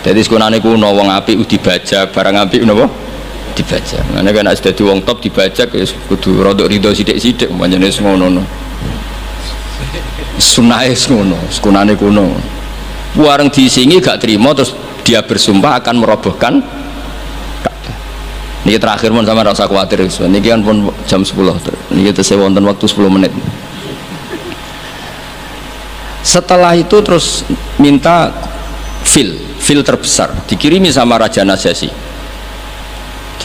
Jadi sekunane kuno wong apik dibajak, barang apik napa dibajak. Ngene kan nek dadi wong top dibajak ya kudu rodok rido sithik-sithik pancene ngono. Sunahe ngono, sekunane kuno. Wareng diisingi gak terima, terus dia bersumpah akan merobohkan Ka'bah. Ini terakhir pun sama rasa khawatir. Ini kan pun jam 10. Ini kita wonten waktu 10 menit. Setelah itu terus minta fil terbesar dikirimi sama Raja Najasyi.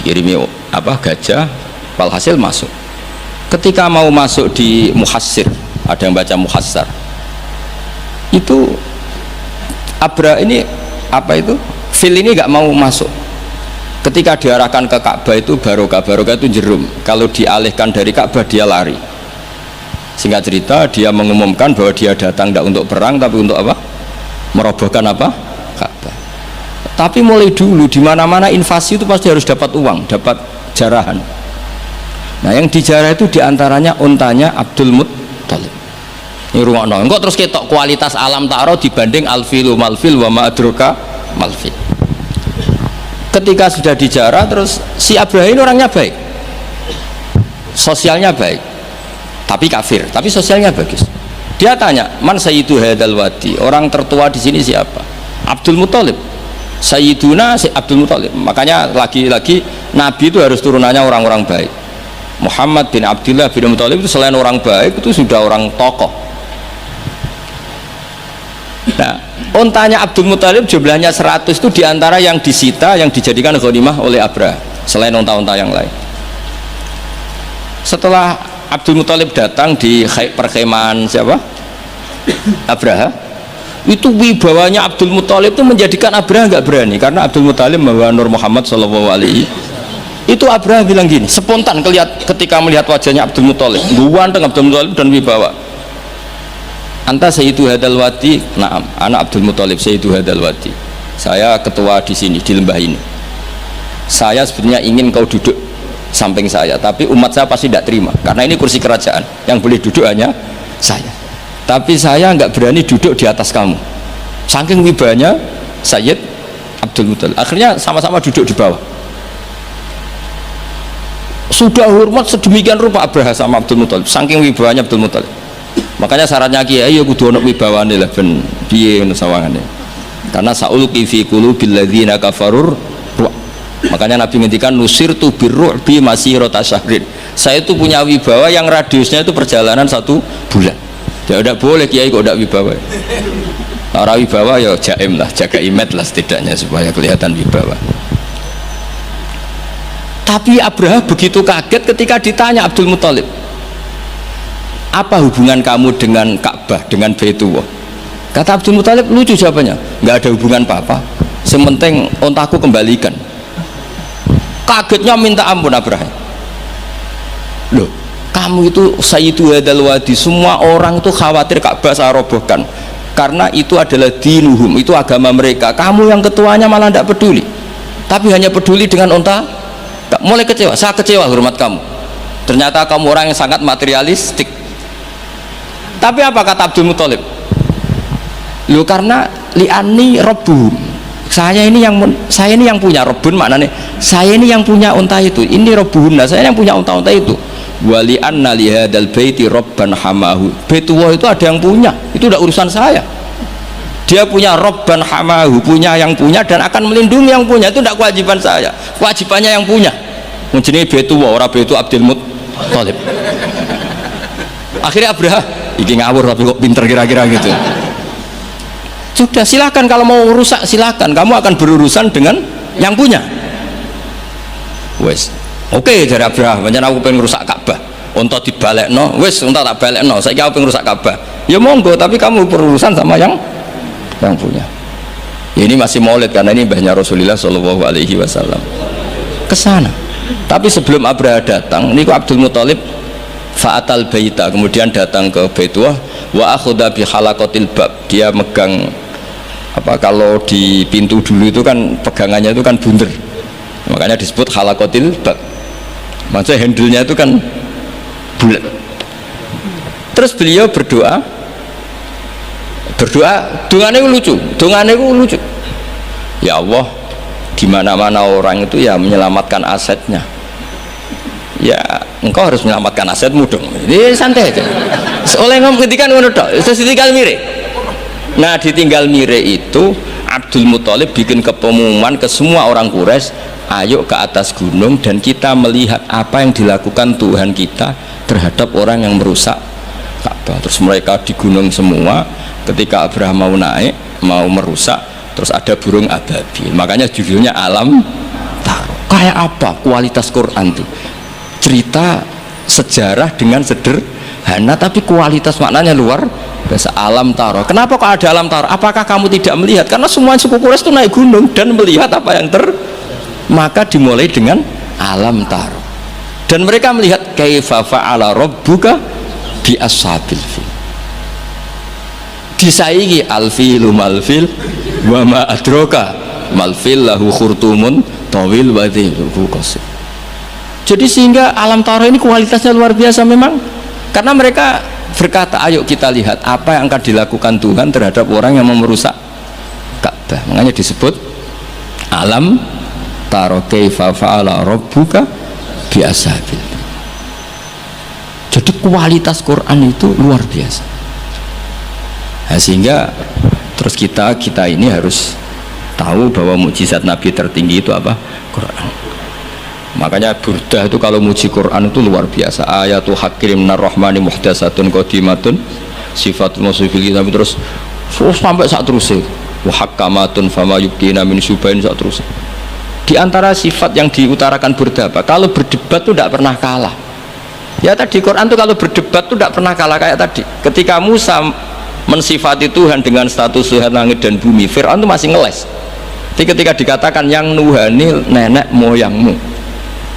Dikirimi apa? Gajah. Walhasil masuk. Ketika mau masuk di Muhassir, ada yang baca Muhassar. Itu Abra ini apa itu? Fil ini nggak mau masuk. Ketika diarahkan ke Ka'bah itu barokah itu jerum. Kalau dialihkan dari Ka'bah dia lari. Singkat cerita dia mengumumkan bahwa dia datang tidak untuk perang tapi untuk apa? Merobohkan apa? Ka'bah. Tapi mulai dulu di mana-mana invasi itu pasti harus dapat uang, dapat jarahan. Nah yang dijarah itu diantaranya untanya Abdul Muttalib. Ini rungokno. Engko terus ketok kualitas alam taro dibanding alfilu malfil wa ma adroka malfil. ketika sudah dijarah, terus si Abraha ini orangnya baik, sosialnya baik, tapi kafir, tapi sosialnya bagus. Dia tanya, man sayyidu hadzal wadi, orang tertua di sini siapa? Abdul Muthalib. Sayyiduna Abdul Muthalib. Makanya lagi-lagi Nabi itu harus turunannya orang-orang baik. Muhammad bin Abdullah bin Muthalib itu selain orang baik itu sudah orang tokoh. Nah, untanya Abdul Muthalib jumlahnya 100 itu diantara yang disita, yang dijadikan ghanimah oleh Abraha selain unta-unta yang lain. Setelah Abdul Muthalib datang di perkemahan siapa? Abraha, itu wibawanya Abdul Muthalib itu menjadikan Abraha nggak berani, karena Abdul Muthalib membawa Nur Muhammad SAW. Itu Abraha bilang gini, spontan ketika melihat wajahnya Abdul Muthalib, ganteng Abdul Muthalib dan wibawa. Anta sayyidu hadzal wadi, na'am, anak Abdul Muthalib sayyidu hadzal wadi. Saya ketua di sini, di lembah ini. Saya sebenarnya ingin kau duduk samping saya, tapi umat saya pasti tidak terima, karena ini kursi kerajaan, yang boleh duduk hanya saya. Tapi saya nggak berani duduk di atas kamu, saking wibanya Sayyid Abdul Muthalib. Akhirnya sama-sama duduk di bawah. Sudah hormat sedemikian rupa Abraha sama Abdul Muthalib, saking wibawanya Abdul Muthalib. Makanya syaratnya kiai ya kudu ono wibawane lah ben piye sawangane. Karena saulqi fi qulubil ladzina kafarur. Makanya Nabi ngendikan nusirtu birru'bi masirata syahrin. Saya itu punya wibawa yang radiusnya itu perjalanan 1 bulan. Ya tidak boleh kiai kok tidak wibawa. Orang wibawa ya jaim lah, jaga image lah setidaknya supaya kelihatan wibawa. Tapi Abraha begitu kaget ketika ditanya Abdul Muthalib, apa hubungan kamu dengan Ka'bah, dengan Baitullah? Kata Abdul Muthalib, lucu jawabannya, nggak ada hubungan apa-apa, sementing ontaku kembalikan. Kagetnya minta ampun Abraha. Loh, kamu itu sayyidu hadzal wadi, semua orang itu khawatir Ka'bah saya robohkan karena itu adalah dinuhum, itu agama mereka. Kamu yang ketuanya malah tidak peduli, tapi hanya peduli dengan onta. Mulai kecewa, saya kecewa hormat kamu. Ternyata kamu orang yang sangat materialistik. Tapi apa kata Abdul Muthalib? Loh, karena li'ani rabbuhum, saya ini yang punya Rabbun, maknanya saya ini yang punya unta itu, ini Rabbuhunna, saya yang punya unta-unta itu. Wali anna lihadal baiti Rabban hamahu, Baitullah itu ada yang punya, itu udah urusan saya. Dia punya Rabban hamahu, punya yang punya dan akan melindungi yang punya, itu tidak kewajiban saya, kewajibannya yang punya. Menjadi Baitullah, orang Baitu Abdul Muthalib. Akhirnya Abraha, ini ngawur tapi kok pinter kira-kira gitu. Sudah, silakan kalau mau rusak silakan, kamu akan berurusan dengan yang punya. Wes, oke dari Abraha, pancen aku pengen rusak Ka'bah, unta dibalekno, wes unta tak balekno, saiki aku pengen rusak Ka'bah. Ya monggo, tapi kamu berurusan sama yang punya. Ya, ini masih maulid karena ini mbahnya Rasulullah Shallallahu Alaihi Wasallam ke sana. Tapi sebelum Abraha datang, ini Abdul Muthalib fa'atal baita, kemudian datang ke Baitullah wa akhudha bi halaqatil bab, dia megang apa, kalau di pintu dulu itu kan pegangannya itu kan bunder, makanya disebut halaqatil bab, maksudnya handle-nya itu kan bulat. Terus beliau berdoa, dongane lucu, ya Allah, di mana-mana orang itu ya menyelamatkan asetnya, ya engkau harus menyelamatkan asetmu dong. Ini santai aja. Oleh ngomong ketika ngono tok, ditinggal mire. Nah, ditinggal mire itu Abdul Muthalib bikin pengumuman ke semua orang Quraisy, ayo ke atas gunung dan kita melihat apa yang dilakukan Tuhan kita terhadap orang yang merusak Ka'bah. Terus mereka di gunung semua. Ketika Abraha mau naik, mau merusak, terus ada burung ababil. Makanya judulnya Alam Taro. Kayak apa kualitas Quran tuh? Cerita sejarah dengan sederhana tapi kualitas maknanya luar biasa. Alam Taro, kenapa kok ada Alam Taro? Apakah kamu tidak melihat? Karena semua suku Quraisy itu naik gunung dan melihat apa yang maka dimulai dengan Alam Taro dan mereka melihat kaifa fa'ala rabbuka bi ashabil fil, disaingi alfilu malfil wa ma adroka malfil lahu khurtumun tawil wa dhilhu qasir. Jadi sehingga Alam Taro ini kualitasnya luar biasa memang, karena mereka berkata ayo kita lihat apa yang akan dilakukan Tuhan terhadap orang yang merusak Ka'bah, makanya disebut Alam tara kaifa fa'ala rabbuka bi ashabil. Jadi kualitas Quran itu luar biasa. Nah, sehingga terus kita ini harus tahu bahwa mukjizat Nabi tertinggi itu apa? Quran. Makanya Burdah itu kalau muji Quran itu luar biasa. Ayatul hakim minar rahmani muhdatsatun qadimatun sifatul mausufil tapi terus sampai saat terus wa hakamatun fama yubqina min subain saat terus. Di antara sifat yang diutarakan Burdah apa? Kalau berdebat itu tidak pernah kalah. Ya tadi Quran itu kalau berdebat itu tidak pernah kalah kayak tadi. Ketika Musa mensifati Tuhan dengan status Tuhan langit dan bumi, Fir'aun itu masih ngeles. Jadi ketika dikatakan yang nuhani nenek moyangmu,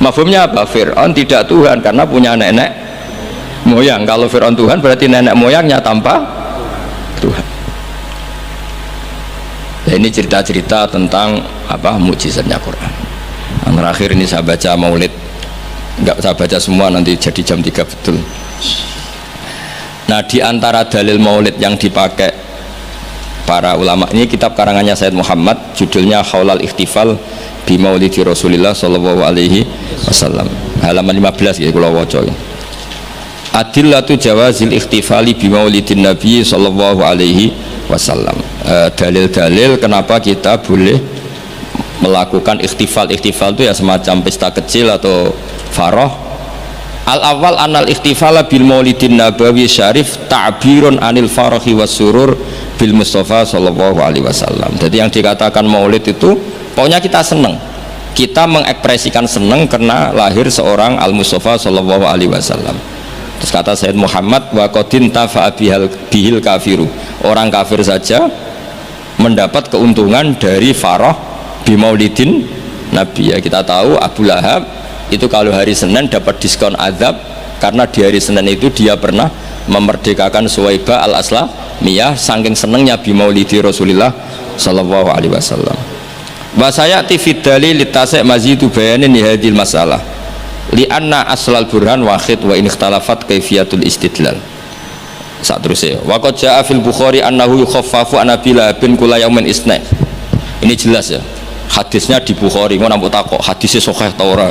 mafhumnya apa? Fir'aun tidak Tuhan karena punya nenek moyang. Kalau Fir'aun Tuhan berarti nenek moyangnya tanpa Tuhan. Nah, ini cerita-cerita tentang apa mukjizatnya Quran. Yang terakhir ini saya baca maulid, enggak saya baca semua nanti jadi jam 3 betul. Nah, di antara dalil maulid yang dipakai para ulama ini kitab karangannya Sayyid Muhammad, judulnya Khaulal Ikhtifal bi Maulidi Rasulillah sallallahu alaihi wasallam. Halaman 15 ya kula waca. Adillatu jawazil ikhtifali bi Maulidin Nabi sallallahu alaihi wasallam. Dalil-dalil kenapa kita boleh melakukan ikhtifal. Ikhtifal itu ya semacam pesta kecil atau farah. Al-awwal anal ikhtifala bil maulidin nabawi syarif ta'birun anil farahi was surur bil Mustafa sallallahu alaihi wasallam. Jadi yang dikatakan maulid itu pokoknya kita senang, kita mengekspresikan senang karena lahir seorang al-Mustafa sallallahu alaihi wasallam. Terus kata Sayyid Muhammad wa qadin tafa'a bihil kafiru, orang kafir saja mendapat keuntungan dari farah bi maulidin Nabi. Ya kita tahu Abu Lahab itu kalau hari Senin dapat diskon azab karena di hari Senin itu dia pernah memerdekakan Suwaibah al-Aslamiyah saking senengnya bi maulidi Rasulillah sallallahu alaihi wasallam. Wa sayati fi dalil litasai mazidu bayanin hadil masalah li anna aslal burhan wahid wa in ikhtalafat kaifiyatul istidlal. Saat terus ya wa qad jaa fil Bukhari annahu yukhaffafu an Abila bin kula yaumin isna. Ini jelas ya, hadisnya di Bukhari. Mau nampak takok hadisnya sahih ta ora,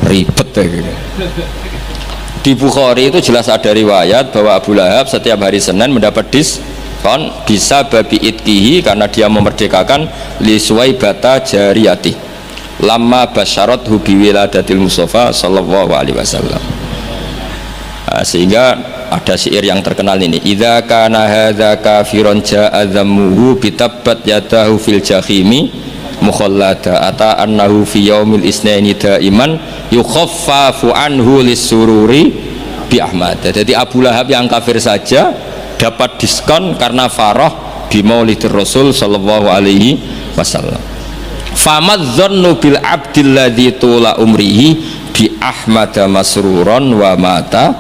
ribet ya gitu. Di Bukhari itu jelas ada riwayat bahwa Abu Lahab setiap hari Senin mendapat diskon bisa babi itkihi karena dia memerdekakan li Suwaibata jariyati lama basyarat hubi wiladatil Mustafa sallallahu alaihi wasallam. Sehingga ada syair yang terkenal ini, idza kana hadza kafiron ja'a dhammuhu bitabbat yadahu fil jahimi mukhallada ata annahu fi yaumil isnaini daiman yukhaffafu anhu lisururi bi Ahmad. Jadi Abu Lahab yang kafir saja dapat diskon karena farah di Maulidir Rasul sallallahu alaihi wasallam. Famadzannu bil abdil ladzi tula umrihi bi Ahmad masruron wa mata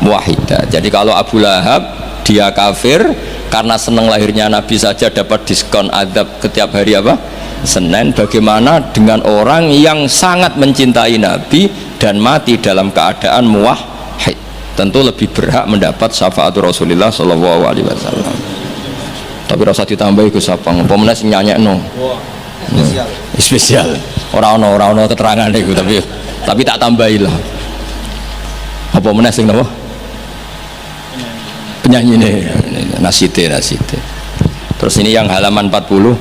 muwahhida. Jadi kalau Abu Lahab dia kafir karena senang lahirnya Nabi saja dapat diskon azab setiap hari apa? Senin. Bagaimana dengan orang yang sangat mencintai Nabi dan mati dalam keadaan muwahhid? Tentu lebih berhak mendapat syafaat Rasulullah sallallahu alaihi wasallam. Tapi rasa ditambahi Gus Sapang, apa meneh sing nyanyekno. Spesial. Ora ono keterangan iku tapi tak tambahi lah. Apa meneh sing napa? Penyanyi ini nasite. Terus ini yang halaman 40,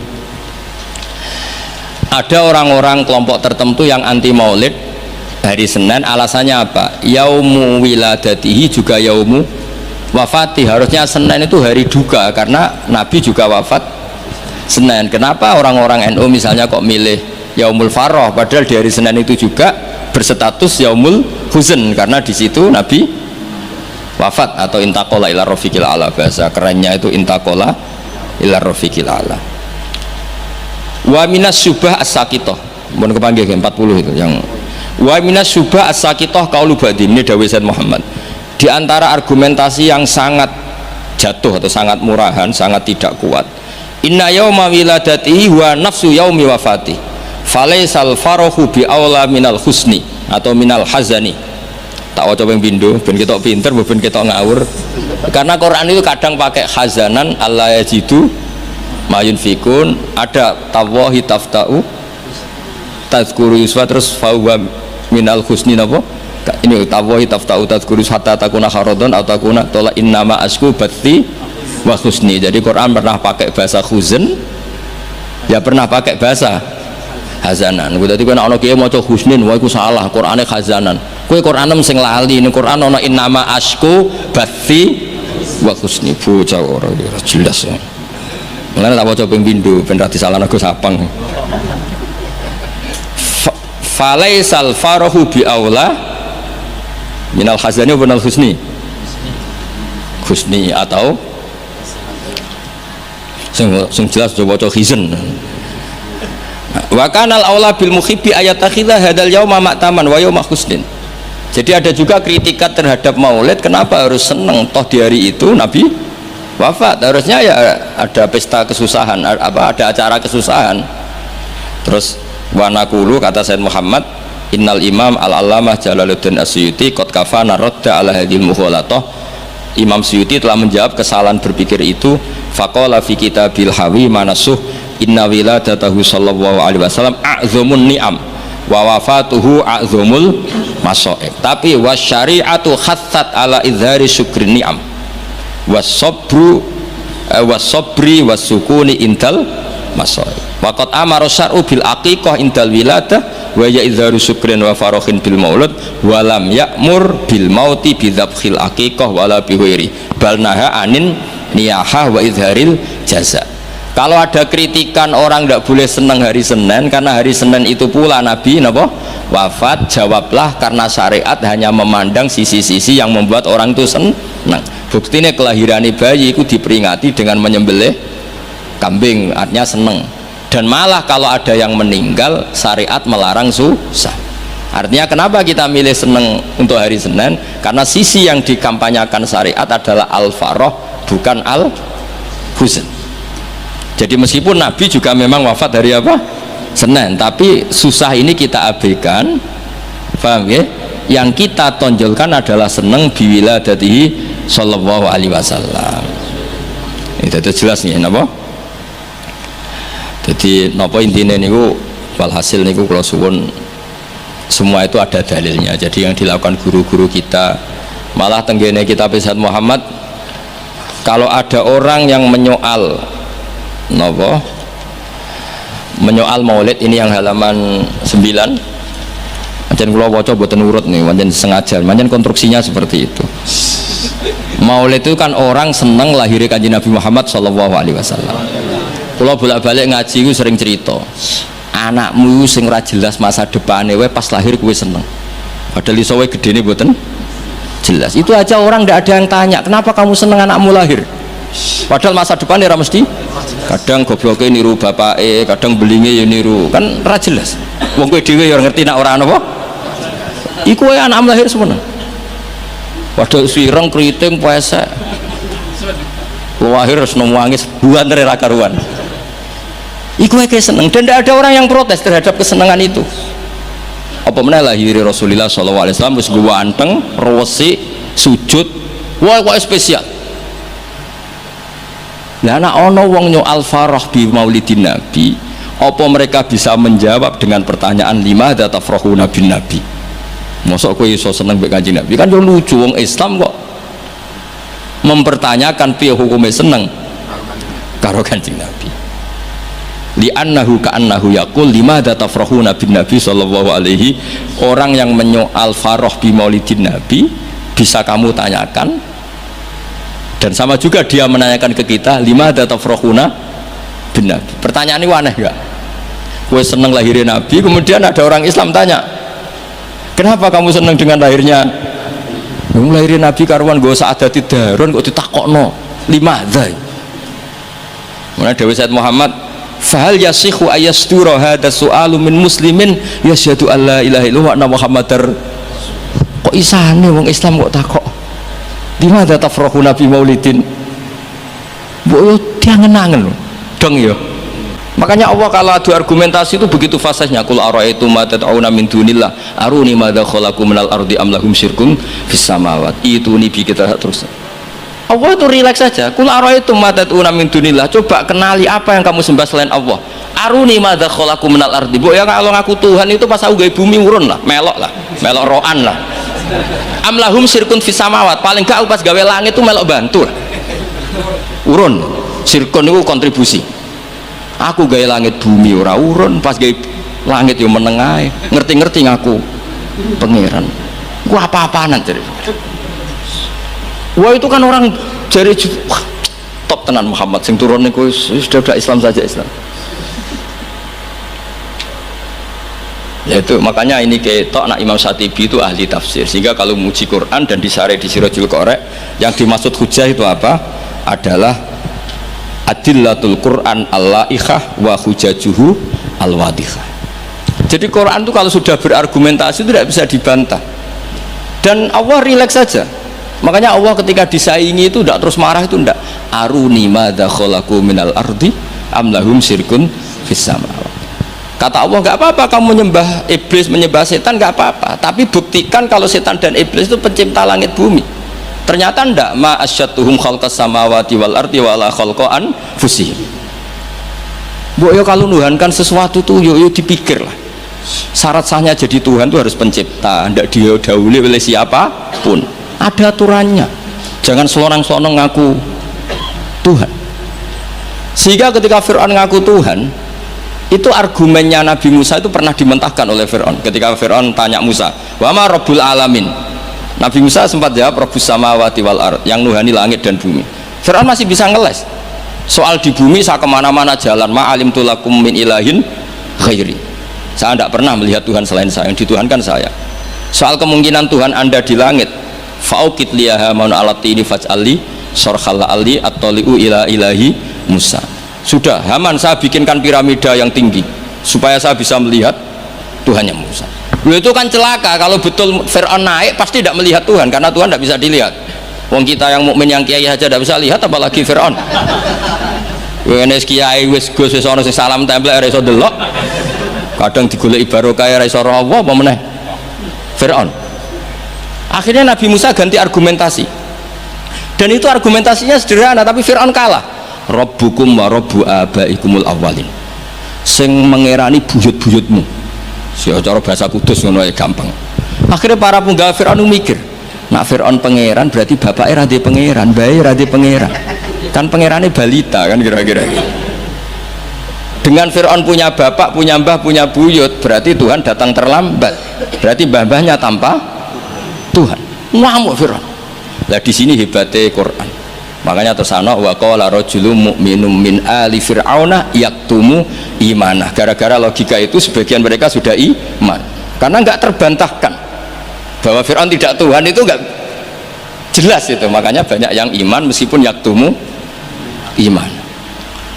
ada orang-orang kelompok tertentu yang anti maulid hari Senin. Alasannya apa? Yaumu wiladatihi juga yaumu wafati. Harusnya Senin itu hari duka karena Nabi juga wafat Senin. Kenapa orang-orang NU misalnya kok milih yaumul farah padahal di hari Senin itu juga berstatus yaumul huzn karena di situ Nabi wafat atau intakola ila rafiqil ala, bahasa kerennya itu intakola ila rafiqil ala. Wa minas syubah as-sakitoh, mohon kepanggil 40 itu yang wa minas syubah as-sakitoh qaulu ba'di, ini dawuh Sayyid Muhammad. Di antara argumentasi yang sangat jatuh atau sangat murahan, sangat tidak kuat, inna yauma wiladatihi wa nafsu yaumi wafati falaisal farahu bi aula minal husni atau minal hazani. Tak waca ping pindho ben ketok pinter ben ketok ngawur, karena Quran itu kadang pakai hazanan alla yajidu mayun fikun, ada tawahi taftau tazkuru yuswa terus fahuwa minal husni napa ini tawahi taftau tazkuru hatta takuna kharadon atau takuna tola innama asku batti wa husni. Jadi Quran pernah pakai bahasa huzn ya pernah pakai bahasa hazanan. Dadi kowe nek ana kiye maca husnin wae iku salah, Qurane hazanan. Kowe Quranem sing lali, ning Quran ana innama asku batti wa husni. Bocah ora jelas ya. Mulane tak waca ping pindho ben ra disalahno Gus Sapang. Falaisal farahu bi aula minal hazani wa minal husni. Husni atau sing jelas coba waca hizn. Wa kanal aula bil muhibbi ayatakhidha hadal yauma ma'taman wa yauma husnin. Jadi ada juga kritikat terhadap Maulid, kenapa harus seneng toh di hari itu Nabi wafat, harusnya ya ada pesta kesusahan, ada acara kesusahan. Terus wanakulu kata Sayyid Muhammad innal imam al-allamah Jalaluddin As-Suyuti qad kafana radda ala hadhil mukhalatah. Imam Suyuti telah menjawab kesalahan berpikir itu. Faqala fi kitabil hawi manasuh inna wiladatahu sallallahu alaihi wasallam a'zamun ni'am wa wafatuhu a'zamul maso'ib. Tapi wasyari'atu khassat ala izhari syukri ni'am wasabru wasabri wasukuni indal maso'ib. Waqad amara syar'u bil aqiqah indal wiladah wa ya izharu syukrin wa farahin bil maulud wa lam ya'mur bil mauti bi dzabhil aqiqah wala bi ghairi bal naha anin niyahah wa izharil jaza. Kalau ada kritikan orang tidak boleh senang hari Senin karena hari Senin itu pula Nabi napa wafat, jawablah karena syariat hanya memandang sisi-sisi yang membuat orang itu senang. Buktinya kelahiran bayi itu diperingati dengan menyembelih kambing, artinya senang. Dan malah kalau ada yang meninggal syariat melarang susah. Artinya kenapa kita milih senang untuk hari Senin? Karena sisi yang dikampanyakan syariat adalah al-farah bukan al-huzn. Jadi meskipun Nabi juga memang wafat hari apa? Senin, tapi susah ini kita abaikan, paham ya? Yang kita tonjolkan adalah seneng biwiladatihi sallallahu alaihi wasallam. Itu jelas nih, napa? Jadi napa intine niku walhasil niku kula suwun semua itu ada dalilnya. Jadi yang dilakukan guru-guru kita, malah tenggene kitab Sayyid Muhammad, kalau ada orang yang menyoal nopo menyoal maulid ini yang halaman 9 pancen kula waca mboten urut nih, pancen sengaja, pancen konstruksinya seperti itu. Maulid itu kan orang seneng lahirnya Kanjeng Nabi Muhammad sallallahu alaihi wasallam. Kula bolak-balik ngaji ku sering cerita, anakmu sing ora jelas masa depane wae pas lahir kowe seneng, padahal iso wae gedene mboten jelas. Itu aja orang tidak ada yang tanya kenapa kamu seneng anakmu lahir, padahal masa depannya ora mesti. Kadang gobloknya niru bapake, kadang belinge ya niru, kan ora jelas. Wong kowe dhewe ya ngerti nek ora apa. Iku wae anakmu lahir semana. Padahal sireng kriting pesek. Lahir wis nangis buantere ra karuan. Iku wae seneng dan tidak ada orang yang protes terhadap kesenangan itu. Apa meneh lahir Rasulullah sallallahu alaihi wasallam wis ganteng, resik, sujud, wae spesial. Nah, anak ono wong nyoal farah bi maulidin nabi, apa mereka bisa menjawab dengan pertanyaan limadza tafrahuna bin nabi? Mosok kowe iso seneng mbek Kanjeng Nabi? Kan yo lucu, wong Islam kok mempertanyakan piye hukume seneng karo Kanjeng Nabi. Li annahu ka'annahu yaqul limadza tafrahuna bin nabi sallallahu alaihi. Orang yang menyoal farah bi maulidin nabi bisa kamu tanyakan. Dan sama juga dia menanyakan ke kita limadza tafrahuna bin nabi. Pertanyaan ini aneh enggak? Kowe seneng lahirnya Nabi, kemudian ada orang Islam tanya, kenapa kamu seneng dengan lahirnya? Lahirnya Nabi karuan gak usah ada tidarun kok ditakokno limadza. Mana Dewi Sayyid Muhammad, fahal yasihu ayastura hadza su'alu min muslimin yasyhadu alla ilaha illallah wa anna muhammadar. Kok isane wong Islam kok takok limadza tafrahuna bi maulidin? Mbok yo diangen-angen lho. Dong yo. Makanya Allah kalau adu argumentasi itu begitu fasihnya, qul ara'aytum ma tad'una min dunillah aruni madza khalaqu minal ardi am lahum syirkun fis samawati ituni bi kita terus. Allah itu rileks saja. Qul ara'aytum ma tad'una min dunillah, coba kenali apa yang kamu sembah selain Allah. aruni madza khalaqu minal ardi. Mbok ya kalau ngaku Tuhan itu pas aku gawe bumi urun lah, melok roan lah. Amlahum sirkun fis samawat, paling gak aku pas gawe langit itu melok bantu lah. Urun, sirkun itu kontribusi. Aku gawe langit bumi ora urun, pas gawe langit yo meneng ae. Ngerti-ngerti ngaku pangeran. Ku apa-apaanan jadi. Wah itu kan orang jari top tenan Muhammad sing turun niku sudah Islam saja Islam. Ya itu makanya ini ketok nak Imam Syatibi itu ahli tafsir, sehingga kalau muji Quran dan disare di Sirajul Qorek yang dimaksud hujah itu apa? Adalah adillatul Quran al-la'ikhah wa hujajuhu al-wadihah. Jadi Quran itu kalau sudah berargumentasi itu tidak bisa dibantah, dan Allah rileks saja. Makanya Allah ketika disaingi itu tidak terus marah, itu tidak aruni madza khalaqu minal ardi am lahum sirkun fis samawat. Kata Allah, nggak apa-apa kamu menyembah iblis, menyembah setan, nggak apa-apa, tapi buktikan kalau setan dan iblis itu pencipta langit bumi. Ternyata ndak, ma asyatuhum khalqas samawati wal ardi wala khalqa anfusihim. Bu, yo kalau nuhankan sesuatu tuh yo dipikir lah. Syarat sahnya jadi Tuhan itu harus pencipta, ndak didahului oleh siapapun. Ada aturannya. Jangan selonang-selonang ngaku Tuhan. Sehingga ketika Fir'aun ngaku Tuhan, itu argumennya Nabi Musa itu pernah dimentahkan oleh Fir'aun. Ketika Fir'aun tanya Musa, wa ma rabbul alamin, Nabi Musa sempat jawab rabbus samawati wal ard, yang nuhani langit dan bumi. Fir'aun masih bisa ngeles soal di bumi, saya kemana-mana jalan, ma alimtu lakum min ilahin ghairi, saya tidak pernah melihat Tuhan selain saya, yang dituhankan saya. Soal kemungkinan Tuhan anda di langit, fa'ukit liyaha maun alatini faj'ali sorkhalla ali at-toli'u ila ilahi Musa. Sudah, Haman saya bikinkan piramida yang tinggi supaya saya bisa melihat Tuhannya Musa. Loh, itu kan celaka kalau betul Fir'aun naik pasti tidak melihat Tuhan, karena Tuhan tidak bisa dilihat. Wong kita yang mukmin yang kiai aja tidak bisa lihat, apalagi Fir'aun. Wes kiai wis Gus wis ana sing salam tempel ora iso delok. Kadang digoleki barokah ora iso roh apa meneh. Fir'aun. Akhirnya Nabi Musa ganti argumentasi. Dan itu argumentasinya sederhana, tapi Fir'aun kalah. Rabbukum wa rabbu abaikumul awwalin, sing mengerani buyut-buyutmu. Cara bahasa kudus ngono ae gampang. Akhirnya para penggawa Fir'aun mikir, nak Fir'aun pangeran berarti bapaknya radhi pangeran, bayi radhi pangeran, kan pangerannya balita kan kira-kira. Dengan Fir'aun punya bapak, punya mbah, punya buyut, berarti Tuhan datang terlambat, berarti mbah-mbahnya tanpa Tuhan. Ngamuk Fir'aun. Nah di sini hebatnya Quran. Makanya tersana wa qala rajulun mu'minun min ali fir'auna yaktumu imanah. Gara-gara logika itu sebagian mereka sudah iman, karena nggak terbantahkan bahwa Fir'aun tidak Tuhan, itu nggak jelas itu. Makanya banyak yang iman meskipun yaktumu iman.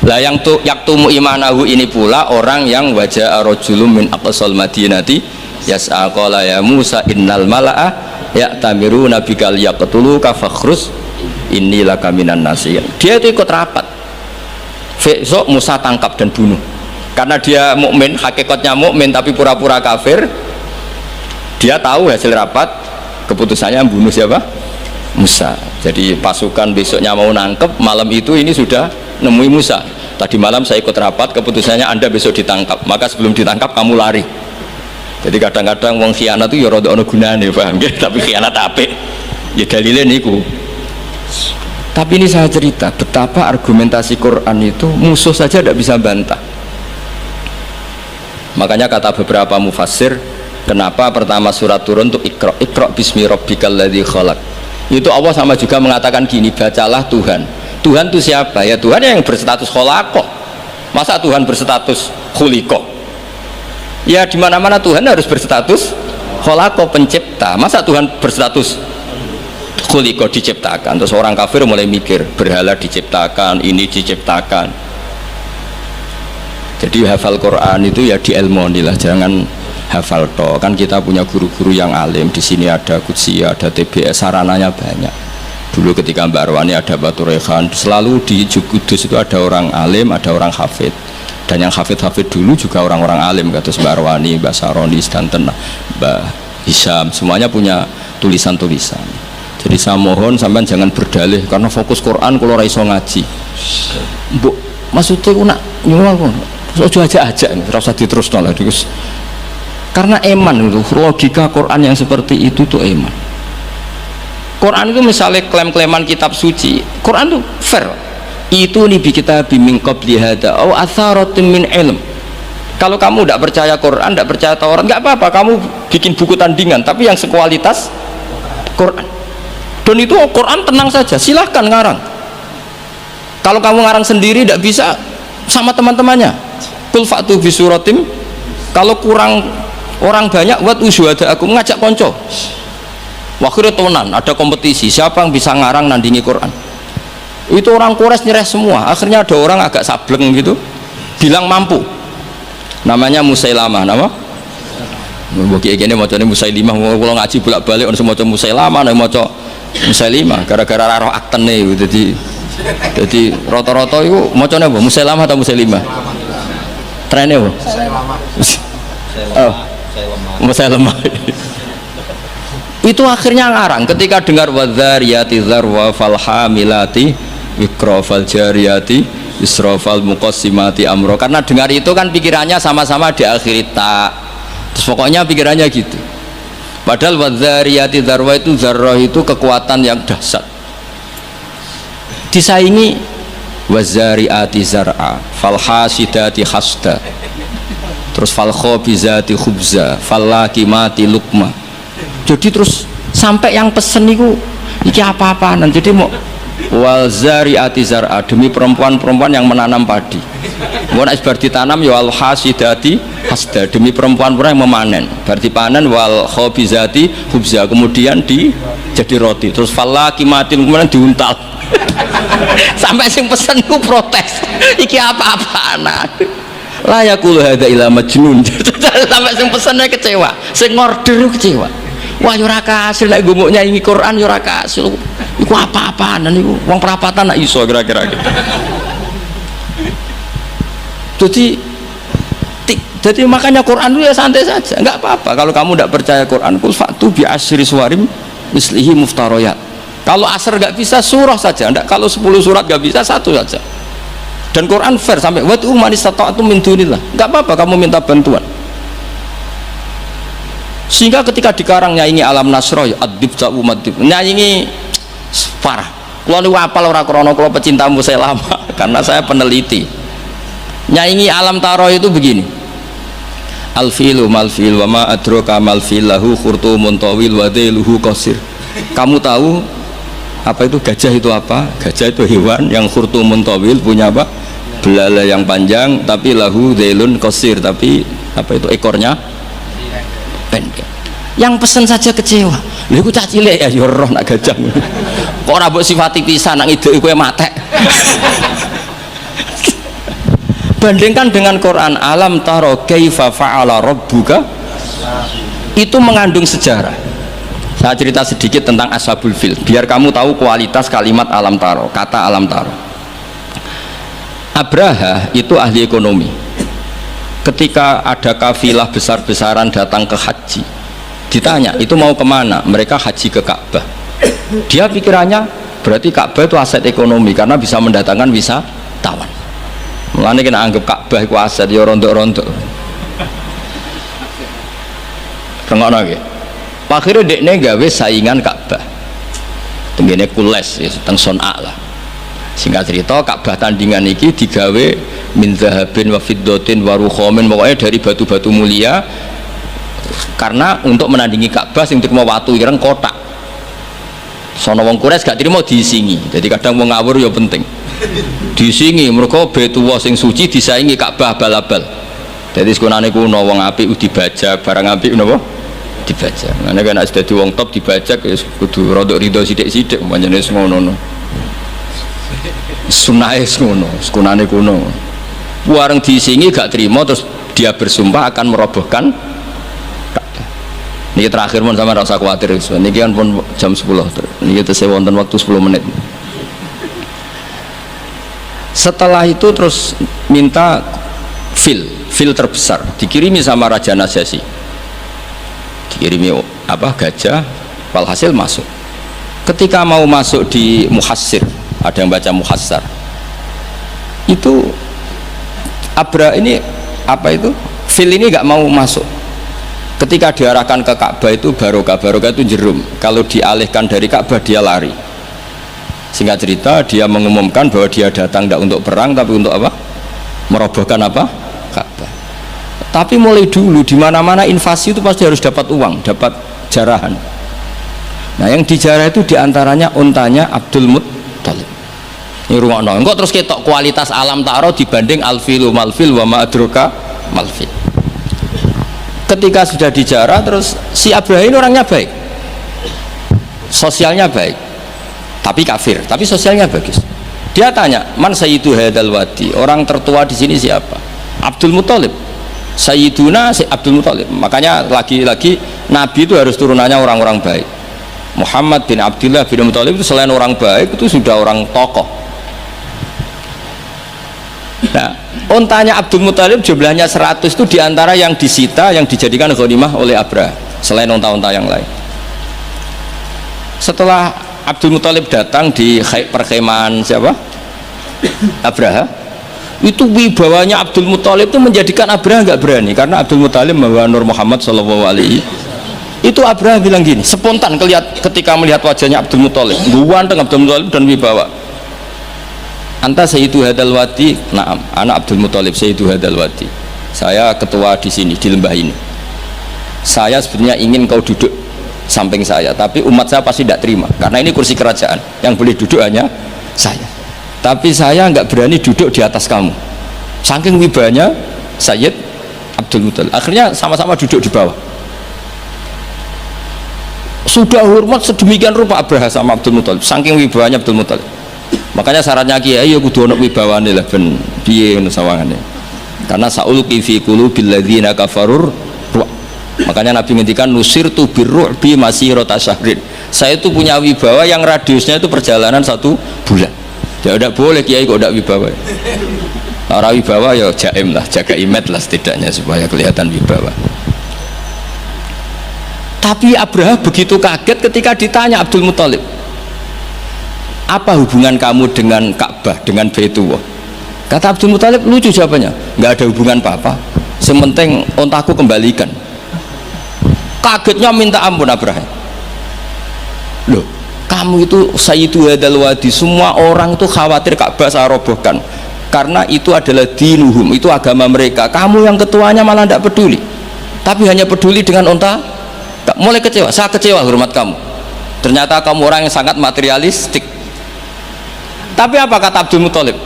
Lah yang yaktumu imanahu ini pula orang yang wajah rajulun min aqsal madinati yas'a qala ya Musa innal mala'a ya'tamiruna bikal yaqtuluka fakhrus inilah kaminan nasihin. Dia itu ikut rapat. Besok Musa tangkap dan bunuh, karena dia mukmin, hakikatnya mukmin tapi pura-pura kafir. Dia tahu hasil rapat, keputusannya bunuh siapa? Musa. Jadi pasukan besoknya mau nangkep, malam itu ini sudah nemui Musa. Tadi malam saya ikut rapat, keputusannya anda besok ditangkap, maka sebelum ditangkap kamu lari. Jadi kadang-kadang wong khianat itu ya rada ana gunane, paham nggih? Tapi khianat apik ya dalile niku. Tapi ini saya cerita betapa argumentasi Quran itu musuh saja tidak bisa bantah. Makanya kata beberapa mufassir, kenapa pertama surat turun untuk Iqra bismi rabbikal ladzi khalaq, itu Allah sama juga mengatakan gini, bacalah Tuhan. Tuhan itu siapa? Ya Tuhan yang berstatus khalaqah. Masa Tuhan berstatus khuliqah? Ya di mana-mana Tuhan harus berstatus khalaqah, pencipta. Masa Tuhan berstatus khuliqah, diciptakan? Terus orang kafir mulai mikir, berhala diciptakan, ini diciptakan. Jadi hafal Quran itu ya dielmoni lah, jangan hafal toh. Kan kita punya guru-guru yang alim, di sini ada Qudsi, ada TBS, sarananya banyak. Dulu ketika Mbak Arwani ada Batu Rehan, selalu di Kudus itu ada orang alim, ada orang hafid. Dan yang hafid-hafid dulu juga orang-orang alim, kata Mbak Arwani, Mbak Saroni, Stanten, Mbak Hisham, semuanya punya tulisan-tulisan. Jadi saya mohon sampean jangan berdalih karena fokus Quran kalau ora iso ngaji. Mbok maksudnya aku nak nyuwun Ojo aja-aja ini, ora usah diterusno lah Gus. Karena eman itu, logika Quran yang seperti itu tuh eman. Quran itu misalnya klaim-klaiman kitab suci, Quran tuh fair. Itu nih bi kitab min qabli hada au atharatin min ilm. Kalau kamu tidak percaya Quran, tidak percaya Taurat, nggak apa-apa, kamu bikin buku tandingan, tapi yang sekualitas Quran. Dan itu Quran tenang saja, silahkan ngarang. Kalau kamu ngarang sendiri tidak bisa, sama teman-temannya. Kul fa'tu bi suratim. Kalau kurang orang banyak, buat usyuhada aku ngajak konco. Wakhirnya tonan, ada kompetisi, siapa yang bisa ngarang nandingi Quran. Itu orang Quraisy nyerah semua. Akhirnya ada orang agak sableng gitu, bilang mampu. Namanya Musailamah, nama? Bagi ini macam ini Musailimah, kalau ngaji bolak-balik orang semua macam Musailamah, nama macam Musailimah, gara-gara roh akten nih, jadi rata-rata itu macamnya apa? Musailamah atau Musailimah? Trennya apa? Musailamah. Itu akhirnya ngarang ketika dengar wadzariyati dzarwa falhamilati wikra faljariyati Isrofal muqassimati amro, karena dengar itu kan pikirannya sama-sama diakhiri tak, terus pokoknya pikirannya gitu. Padahal wadzariyati dzarwa itu, zarrah itu kekuatan yang dahsyat, disaingi wazariati zar'a falhasidati hasda, terus falkhobizati khubza fallakimati lukma. Jadi terus sampai yang pesen itu iki apa-apaan, jadi mau wal zariati zar'a, demi perempuan-perempuan yang menanam padi. Mun isbar ditanam ya al hasidati hasda, demi perempuan-perempuan yang memanen. Berarti panen wal khabizati khubza, kemudian jadi roti. Terus falakimatin kemudian diuntal. Sampai sing pesen ku protes. Iki apa-apaan? La yaqulu hadza ila majnun. Sampai sing pesennya kecewa, sing order kecewa. Wah yo ora kasil nek gumuk nyanyi Quran yo ora kasil. Iku apa-apaan niku wong perapatan nak iso kira-kira gitu. Jadi makanya Quran itu ya santai saja, enggak apa-apa kalau kamu tidak percaya Quran. Kul fa'tu bi asyri suwarim mislihi muftariyat. Kalau asr enggak bisa surah saja, enggak, kalau 10 surat enggak bisa, satu saja. Dan Quran fair sampai wad'u man istata'tum min dunillah. Enggak apa-apa kamu minta bantuan. Sehingga ketika dikarang nyanyi alam nasroh adib ja'u madib, nyanyi parah. Kalau ini wapal orang krono, kalau pecinta Musailamah karena saya peneliti. Nyanyi alam taro itu begini. Alfilu malfil wa ma adroka malfil lahu khurtumun tawil wa dhailuhu qasir. Kamu tahu apa itu gajah itu apa? Gajah itu hewan yang khurtumun tawil, punya apa? Belalai yang panjang, tapi lahu dhailun qasir, tapi apa itu ekornya pendek. Yang pesen saja kecewa. Lha iku cah cilik ya roh nak gajah. Kok ora mbok sifati pisan nak ngiduk kowe matek. Bandingkan dengan Quran, alam taro kaifa fa'ala rabbuka, itu mengandung sejarah. Saya cerita sedikit tentang Ashabul Fil biar kamu tahu kualitas kalimat alam taro, kata alam taro. Abraha itu ahli ekonomi. Ketika ada kafilah besar-besaran datang ke haji, ditanya itu mau kemana, mereka haji ke Ka'bah. Dia pikirannya berarti Ka'bah itu aset ekonomi karena bisa mendatangkan wisatawan. Mulane kena anggap Ka'bah itu aset ya rontok-rontok. Rengokno nggih. Akhire dekne gawe saingan Ka'bah. Tenggene Kules ya teng Son'a lah. Singkat cerita Ka'bah tandingan iki digawe min zahabin wa fiddatin wa rukhamin, pokoknya dari batu-batu mulia, karena untuk menandingi Ka'bah sing terima watu ireng kotak. Sono wong Quraisy gak terima diisingi. Jadi kadang wong ngawur ya penting. Diisingi mergo Baitullah sing suci disaingi Ka'bah abal-abal. Jadi sekunane kuno wong apik dibajak, barang apik napa? Dibajak. Ngene kan nek dadi wong top dibajak ya kudu rodok rido sithik-sithik pancene ngono. Sunahe ngono, sekunane kuno. Wareng diisingi gak terima terus dia bersumpah akan merobohkan Ka'bah. Ini terakhir pun sama rasa khawatir. Ini kan pun jam 10. Ini kita wonten waktu 10 menit. Setelah itu terus minta fil terbesar dikirimi sama Raja Najasyi. Dikirimi apa gajah, walhasil masuk. Ketika mau masuk di Muhassir, ada yang baca Muhassar. Itu Abraha ini apa itu? Fil ini nggak mau masuk. Ketika diarahkan ke Ka'bah itu barokah itu jerum. Kalau dialihkan dari Ka'bah dia lari. Singkat cerita dia mengumumkan bahwa dia datang tidak untuk perang tapi untuk apa? Merobohkan apa? Ka'bah. Tapi mulai dulu di mana-mana invasi itu pasti harus dapat uang, dapat jarahan. Nah yang dijarah itu diantaranya untanya Abdul Muttalib. Ini rungokno. Engko terus ketok kualitas alam ta'aruf dibanding alfilu malfil wa ma'adroka malfil. Ketika sudah dijarah terus si Abraha ini orangnya baik, sosialnya baik, tapi kafir, tapi sosialnya bagus. Dia tanya, man sayyidu hadal wadi, orang tertua di sini siapa? Abdul Muttalib. Sayyiduna Abdul Muttalib. Makanya lagi-lagi Nabi itu harus turunannya orang-orang baik. Muhammad bin Abdullah bin Muttalib itu selain orang baik itu sudah orang tokoh. Nah, untanya Abdul Muttalib jumlahnya 100 itu diantara yang disita, yang dijadikan ghanimah oleh Abraha selain unta-unta yang lain. Setelah Abdul Muttalib datang di perkemahan siapa? Abraha, itu wibawanya Abdul Muttalib itu menjadikan Abraha nggak berani, karena Abdul Muttalib membawa Nur Muhammad SAW. Itu Abraha bilang gini, spontan ketika melihat wajahnya Abdul Muttalib, ganteng Abdul Muttalib dan wibawa. Anta Sayyidu Hadal Wadi, naam, anak Abdul Muttalib Sayyidu Hadal Wadi. Saya ketua di sini, di lembah ini. Saya sebetulnya ingin kau duduk samping saya, tapi umat saya pasti tidak terima, karena ini kursi kerajaan, yang boleh duduk hanya saya. Tapi saya nggak berani duduk di atas kamu. Saking wibanya Sayyid Abdul Muttalib. Akhirnya sama-sama duduk di bawah. Sudah hormat sedemikian rupa Abraha sama Abdul Muttalib, saking wibawanya Abdul Muttalib. Makanya syaratnya kiai ya kudu ono wibawane lah ben piye ngono sawangane. Karena saulqi fi qulubil ladzina kafarur. Makanya Nabi ngendikan nusirtu birru'bi masirata syahrin. Saya itu punya wibawa yang radiusnya itu perjalanan 1 bulan. Ya udah boleh kiai kok ndak wibawa. Ora wibawa ya jaim lah, jaga image lah setidaknya supaya kelihatan wibawa. Tapi Abraha begitu kaget ketika ditanya Abdul Muttalib, apa hubungan kamu dengan Ka'bah, dengan Baitullah? Kata Abdul Muttalib, lucu jawabannya, nggak ada hubungan apa-apa, sementing ontaku kembalikan. Kagetnya minta ampun Abraha. Loh, kamu itu Sayyidu Hadal Wadi, semua orang itu khawatir Ka'bah saya robohkan karena itu adalah dinuhum, itu agama mereka. Kamu yang ketuanya malah tidak peduli, tapi hanya peduli dengan onta. Mulai kecewa, saya kecewa hormat kamu. Ternyata kamu orang yang sangat materialistik. Tapi apa kata Abdul Muttalib?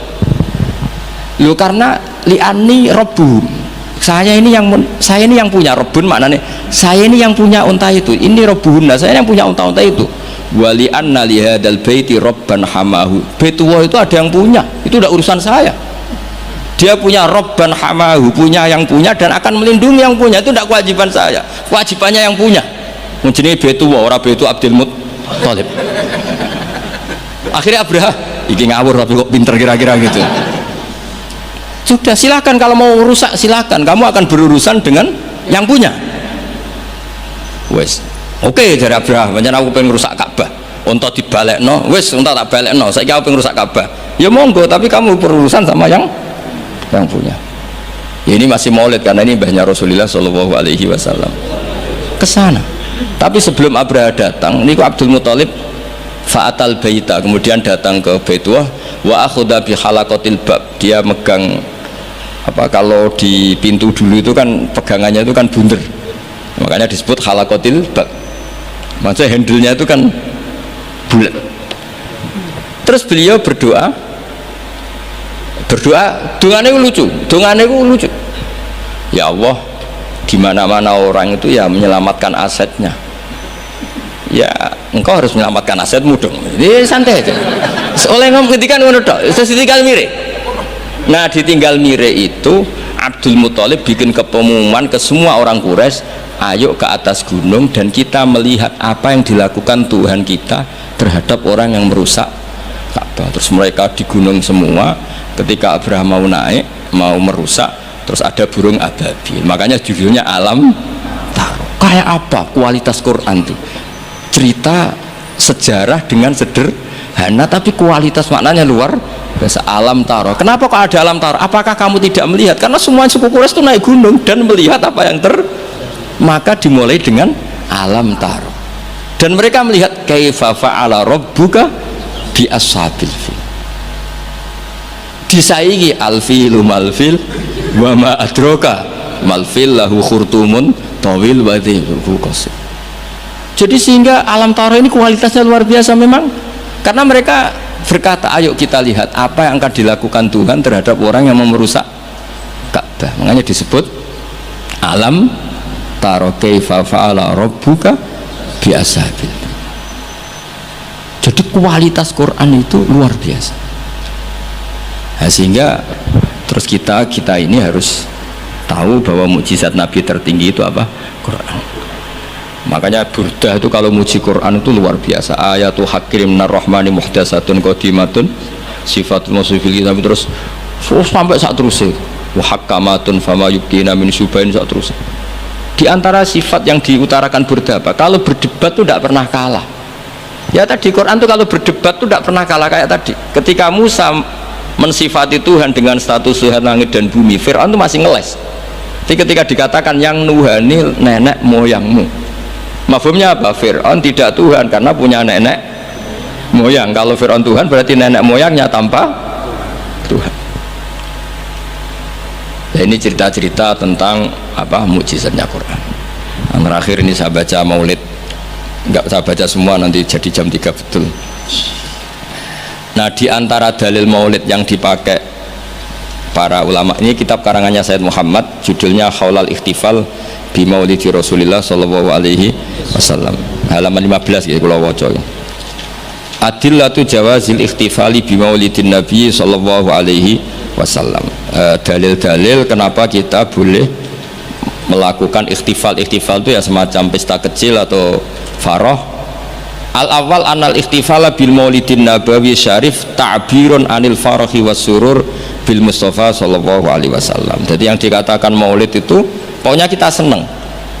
Loh, karena li'ani robbun, saya ini yang punya robbun, maknanya saya ini yang punya unta itu, ini robbun, saya yang punya unta-unta itu. Wali anna lihadal baiti robban hamahu, Baitullah itu ada yang punya, itu udah urusan saya. Dia punya robban hamahu, punya yang punya dan akan melindungi yang punya, itu tidak kewajiban saya, kewajibannya yang punya. Menjadi Baitullah, orang Baitu Abdul Muttalib. Akhirnya Abraha iki ngawur tapi kok pinter kira-kira gitu. Sudah, silakan kalau mau rusak silakan, kamu akan berurusan dengan yang punya. Wes, oke dari Abraha, pancen aku pengen rusak Ka'bah. Unta dibalekno, wes unta tak balekno. Saiki aku pengen rusak Ka'bah. Ya monggo, tapi kamu berurusan sama yang punya. Ya, ini masih Maulid karena ini mbahnya Rasulullah Shallallahu Alaihi Wasallam. Kesana. Tapi sebelum Abraha datang, ini Abdul Muttalib fa'atal baita, kemudian datang ke Baitullah wa akhudha bi halaqatil bab, dia megang apa, kalau di pintu dulu itu kan pegangannya itu kan bunder, makanya disebut halaqatil bab, maksudnya handle-nya itu kan bulat. Terus beliau berdoa, dongane lucu, ya Allah, di mana-mana orang itu ya menyelamatkan asetnya, ya engkau harus menyelamatkan asetmu dong. Ini santai aja. Oleh ngomong ketika ngono tok, ditinggal mire. Nah, ditinggal mire itu Abdul Muttalib bikin pengumuman ke semua orang Quraisy, ayo ke atas gunung dan kita melihat apa yang dilakukan Tuhan kita terhadap orang yang merusak Ka'bah. Terus mereka di gunung semua. Ketika Abraha mau naik, mau merusak, terus ada burung ababil. Makanya judulnya Alam Taro. Kayak apa kualitas Quran tuh? Cerita sejarah dengan sederhana tapi kualitas maknanya luar biasa. Alam taro, kenapa kok ada alam taro? Apakah kamu tidak melihat? Karena semua suku Quraisy itu naik gunung dan melihat apa yang maka dimulai dengan alam taro, dan mereka melihat kaifa fa'ala rabbuka bi ashabil fil, disaingi alfilu malfil wa ma adraka malfil lahu khurtumun tawil wa dhibul qasir. Jadi sehingga alam taro ini kualitasnya luar biasa memang, karena mereka berkata ayo kita lihat apa yang akan dilakukan Tuhan terhadap orang yang mau merusak Ka'bah, makanya disebut alam taro kaifa fa'ala rabbuka bi ashabil. Jadi kualitas Quran itu luar biasa. Nah, sehingga terus kita ini harus tahu bahwa mukjizat Nabi tertinggi itu apa? Quran. Makanya Burdah itu kalau muji Quran itu luar biasa. Ayatul hakim minar rahmani muhdatsatun qadimatun sifatul musifil, tapi terus sampai saat terus wa hakamatun fama yubqina min subain saat terus. Di antara sifat yang diutarakan Burdah apa? Kalau berdebat itu tidak pernah kalah. Ya tadi Quran itu kalau berdebat itu tidak pernah kalah kayak tadi. Ketika Musa mensifati Tuhan dengan status Tuhan langit dan bumi, Fir'aun itu masih ngeles. Jadi ketika dikatakan yang nuhani nenek moyangmu, mafhumnya apa? Fir'aun tidak Tuhan karena punya nenek moyang. Kalau Fir'aun Tuhan berarti nenek moyangnya tanpa Tuhan. Ya, ini cerita-cerita tentang apa mukjizatnya Quran. Yang terakhir ini saya baca maulid, enggak saya baca semua nanti jadi jam 3 betul. Nah, di antara dalil maulid yang dipakai para ulama ini kitab karangannya Sayyid Muhammad, judulnya Khaulal Ikhtifal bi Maulidi Rasulillah sallallahu alaihi wasallam, halaman 15 ya kula waca. Adillatu jawazil ikhtifali bi Maulidin Nabi sallallahu alaihi wasallam. Dalil-dalil kenapa kita boleh melakukan ikhtifal. Ikhtifal itu ya semacam pesta kecil atau faroh. Al-awwal anal ikhtifala bil maulidin nabawi syarif ta'birun anil farahi was surur bil Mustafa sallallahu alaihi wasallam. Jadi yang dikatakan maulid itu pokoknya kita senang,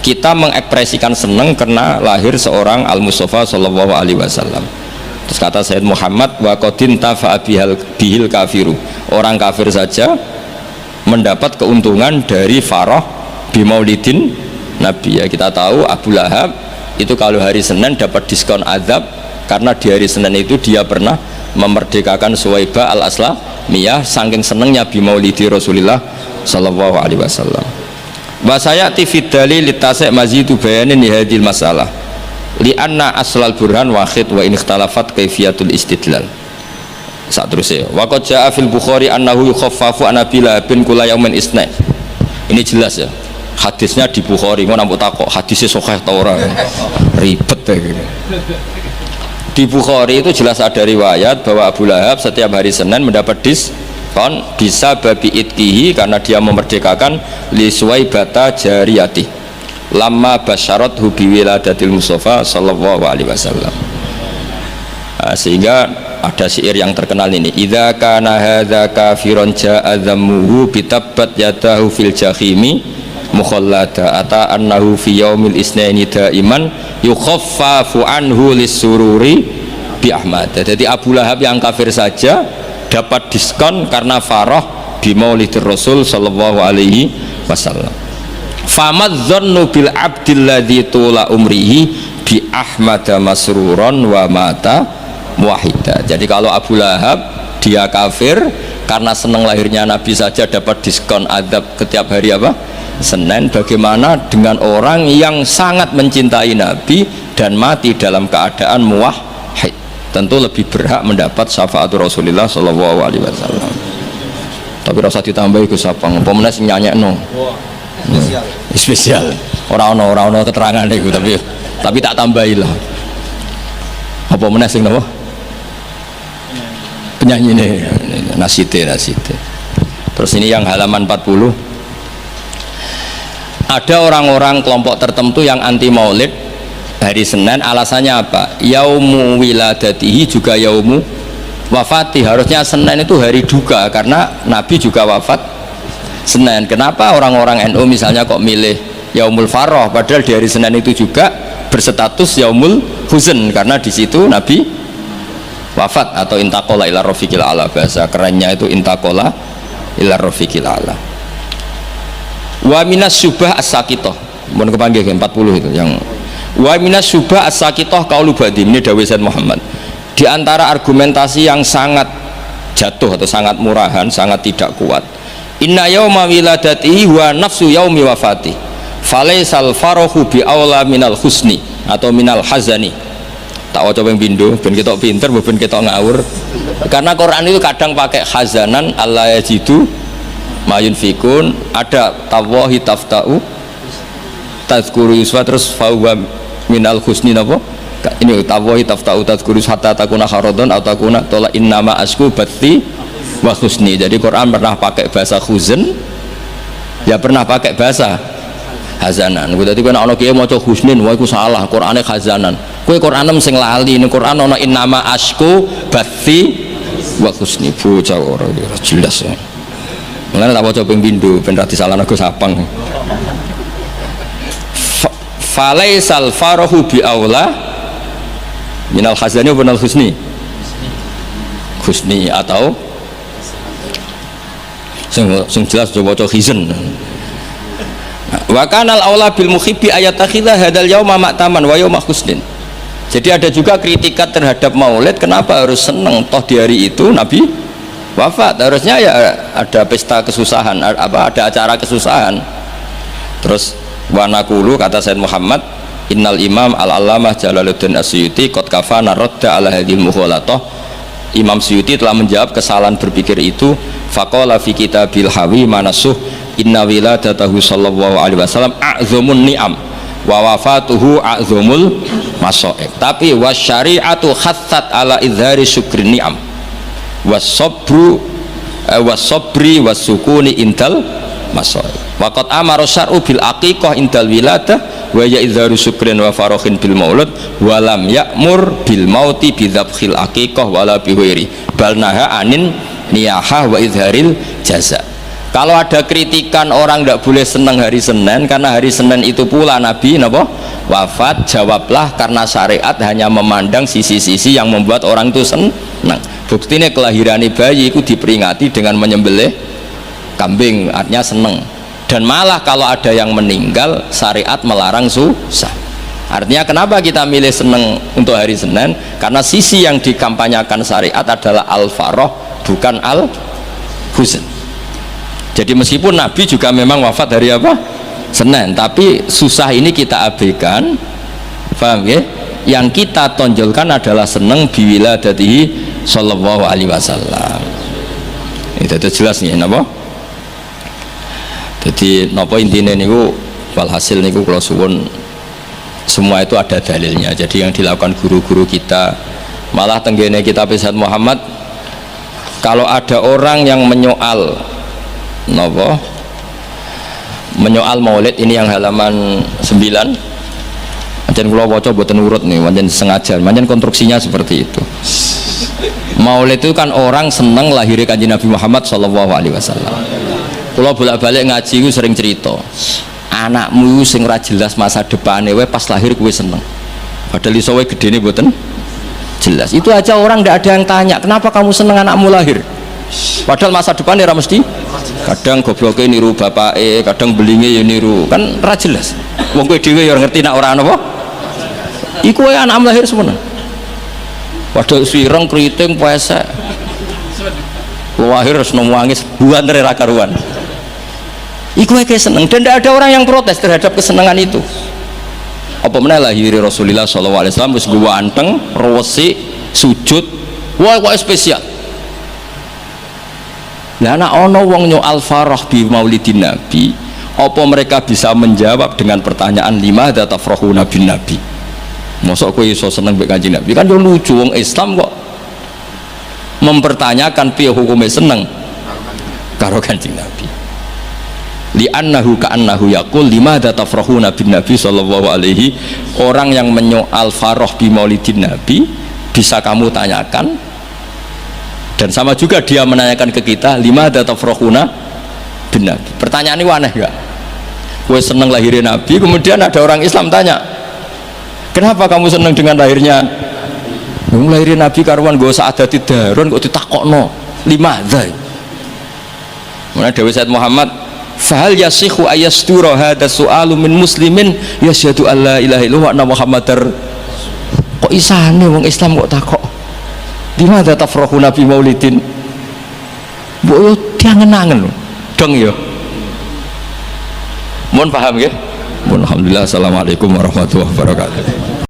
kita mengekspresikan senang karena lahir seorang al-Mustafa sallallahu alaihi wasallam. Terus kata Sayyid Muhammad wa qadin tafa'a bihil kafiru, orang kafir saja mendapat keuntungan dari farah bi maulidin Nabi. Ya kita tahu Abu Lahab itu kalau hari Senin dapat diskon azab karena di hari Senin itu dia pernah memerdekakan Suwaibah al-Aslamiyah saking senengnya bi maulidi Rasulullah sallallahu alaihi wasallam. Wa sayati fi dalil litasai mazidu bayanin hadil masalah li anna aslal burhan wahid wa in ikhtalafat kaifiyatul istidlal. Saat terus ya wa qad jaa fil Bukhari annahu yukhaffafu an Abila bin kula yaumin isna. Ini jelas ya, hadisnya di Bukhari. Mau nampak takok hadisnya sahih ta ora, ribet ya gitu. Di Bukhari itu jelas ada riwayat bahwa Abu Lahab setiap hari Senin mendapat diskon bisa babi itkihi karena dia memerdekakan li Suwaibata jariyati lama basyarat hubi wiladatil Mustafa sallallahu alaihi wasallam. Sehingga ada syair yang terkenal ini, idza kana hadza kafiran ja'a dhammuhu bitabbat yadahu fil jahimi mukhallada ata annahu fi yaumil isnaini daiman yukhaffafu anhu lisururi bi Ahmad. Jadi Abu Lahab yang kafir saja dapat diskon karena farah bi Maulidir Rasul sallallahu alaihi wasallam. Famadzannu bil abdil ladzi tula umrihi bi Ahmad masruron wa mata muwahhida. Jadi kalau Abu Lahab dia kafir karena senang lahirnya Nabi saja dapat diskon azab setiap hari apa? Senin. Bagaimana dengan orang yang sangat mencintai Nabi dan mati dalam keadaan muwahhid? Tentu lebih berhak mendapat syafaat Rasulullah sallallahu alaihi wasallam. Tapi rasa ditambahi Gus Sapang, apa meneh sing nyanyekno. Spesial. Ora ono keterangan iku tapi tak tambahilah. Apa meneh sing napa? Penyanyi ini nasite. Terus ini yang halaman 40, ada orang-orang kelompok tertentu yang anti maulid hari Senin. Alasannya apa? Yaumu wiladatihi juga yaumu wafati. Harusnya Senin itu hari duka karena Nabi juga wafat Senin. Kenapa orang-orang NU misalnya kok milih yaumul farah padahal di hari Senin itu juga berstatus yaumul huzn karena di situ Nabi wafat atau intakola ila rafiqil ala, bahasa kerennya itu intakola ila rafiqil ala. Wa minas syubah as-sakitoh, mohon kepanggil 40 itu yang wa minas syubah as-sakitoh qaulu ba'di, ini dawuh Sayyid Muhammad. Di antara argumentasi yang sangat jatuh atau sangat murahan, sangat tidak kuat, inna yauma wiladatihi wa nafsu yaumi wafati falaisal farahu bi aula minal husni atau minal hazani. Tak waca ping pindho ben ketok pinter ben ketok ngawur, karena Quran itu kadang pakai hazanan alla yajidu mayun fikun, ada tawahi taftau tazkuru yuswa, terus fahuwa minal husni napa ini tawahi taftau tazkuru hatta takuna kharadon atau takuna tola innama asku batti wa husni. Jadi Quran pernah pakai bahasa huzn, ya pernah pakai bahasa hazanan. Dadi kowe nek ana kiye maca husnin, wah iku salah, Qurane hazanan. Kowe Quranem sing lali, ning Quran ana innama asku batti wa husni. Bocah ora jelas ya. Mulane tak waca ping pindho ben ra disalahno Gus Sapang. Falaisal farahu bi aula minal hazani wa minal husni. Husni atau sing jelas coba waca hizn. Wa kanal aula bil muhibbi ayatakhidha hadal yauma ma'taman wa yauma husnin. Jadi ada juga kritikat terhadap maulid, kenapa harus seneng, toh di hari itu Nabi wafat, harusnya ya ada pesta kesusahan, apa ada acara kesusahan. Terus wa naqulu, kata Sayyid Muhammad, innal imam al-allamah Jalaluddin As-Suyuti qad kafana radda ala hadhil mughalatah. Imam Suyuti telah menjawab kesalahan berpikir itu. Faqala fi kitabil hawi manasuh inna wiladatahu sallallahu alaihi wasallam a'zamun ni'am wa wafatuhu a'zamul maso'ib. Tapi wasyari'atu khassat ala idhari syukri ni'am wassobru wassobri wassukuni indal maso'ib. Waqad amara syar'u bil aqiqah indal wiladah wa ya idharu syukrin wa farokhin bil maulud walam ya'mur bil mauti bidhabkhil aqiqah wala bihuiri bal naha anin niyahah wa idharil jaza. Kalau ada kritikan orang tidak boleh senang hari Senin karena hari Senin itu pula Nabi wafat, jawablah karena syariat hanya memandang sisi-sisi yang membuat orang itu senang. Buktinya kelahiran bayi itu diperingati dengan menyembelih kambing, artinya senang. Dan malah kalau ada yang meninggal syariat melarang susah. Artinya kenapa kita milih senang untuk hari Senin? Karena sisi yang dikampanyakan syariat adalah al-faroh, bukan al-huzn. Jadi meskipun Nabi juga memang wafat hari apa? Senin, tapi susah ini kita abaikan, paham ya? Yang kita tonjolkan adalah seneng biwiladatihi sallallahu alaihi wasallam. Itu jelas nih, napa? Jadi napa intine niku walhasil niku kula suwun semua itu ada dalilnya. Jadi yang dilakukan guru-guru kita, malah tenggene kitab Sayyid Muhammad, kalau ada orang yang menyoal menyoal maulid ini yang halaman 9, macam kalau waca boten urut nih, macam sengaja, macam konstruksinya seperti itu. Maulid itu kan orang seneng lahirnya kanjeng Nabi Muhammad sallallahu alaihi wasallam. Kalau bolak-balik ngaji itu sering cerita, anakmu sing ora jelas masa depannya pas lahir kowe seneng, padahal iso wae gedene boten jelas. Itu aja orang tidak ada yang tanya, kenapa kamu seneng anakmu lahir? Padahal masa depannya ora mesti. Kadang gobloknya niru bapake, kadang belinge ya niru, kan ra jelas. Wong kowe dhewe ya ngerti nek ora apa. Iku wae anak lahir semua. Padahal sireng kriting pesek. Lahir wis nangis buantere ra karuan. Iku wae seneng, dan tidak ada orang yang protes terhadap kesenangan itu. Apa meneh lahir Rasulullah sallallahu alaihi wasallam wis ganteng, resik, sujud, wae spesial. Nah, anak ono wong nyoal farah bi maulidin nabi, apa mereka bisa menjawab dengan pertanyaan lima tafrahuna bin nabi? Mosok kowe iso seneng mbek kanjeng Nabi? Kan yo lucu, wong Islam kok mempertanyakan piye hukume seneng karo kanjeng Nabi. Li annahu ka annahu yaqul lima tafrahuna bin nabi sallallahu alaihi. Orang yang menyoal farah bi maulidin nabi bisa kamu tanyakan. Dan sama juga dia menanyakan ke kita, lima tafrahuna bin nabi. Pertanyaan ini aneh gak? Gue seneng lahirin Nabi, kemudian ada orang Islam tanya, kenapa kamu seneng dengan lahirnya Nglahirin Nabi karuan nggo saadati darun kok ditakokno limadza. Mulane dawuh Said Muhammad, fahal yasihu ayastura hadza su'alu min muslimin yasyhadu alla ilaha illallah wa anna muhammadar. Kok isane wong Islam kok takok limadza tafrahu nabi maulidin. Mbok yo diangen-angen dong yo. Mohon paham nggih. Alhamdulillah. Assalamualaikum warahmatullahi wabarakatuh.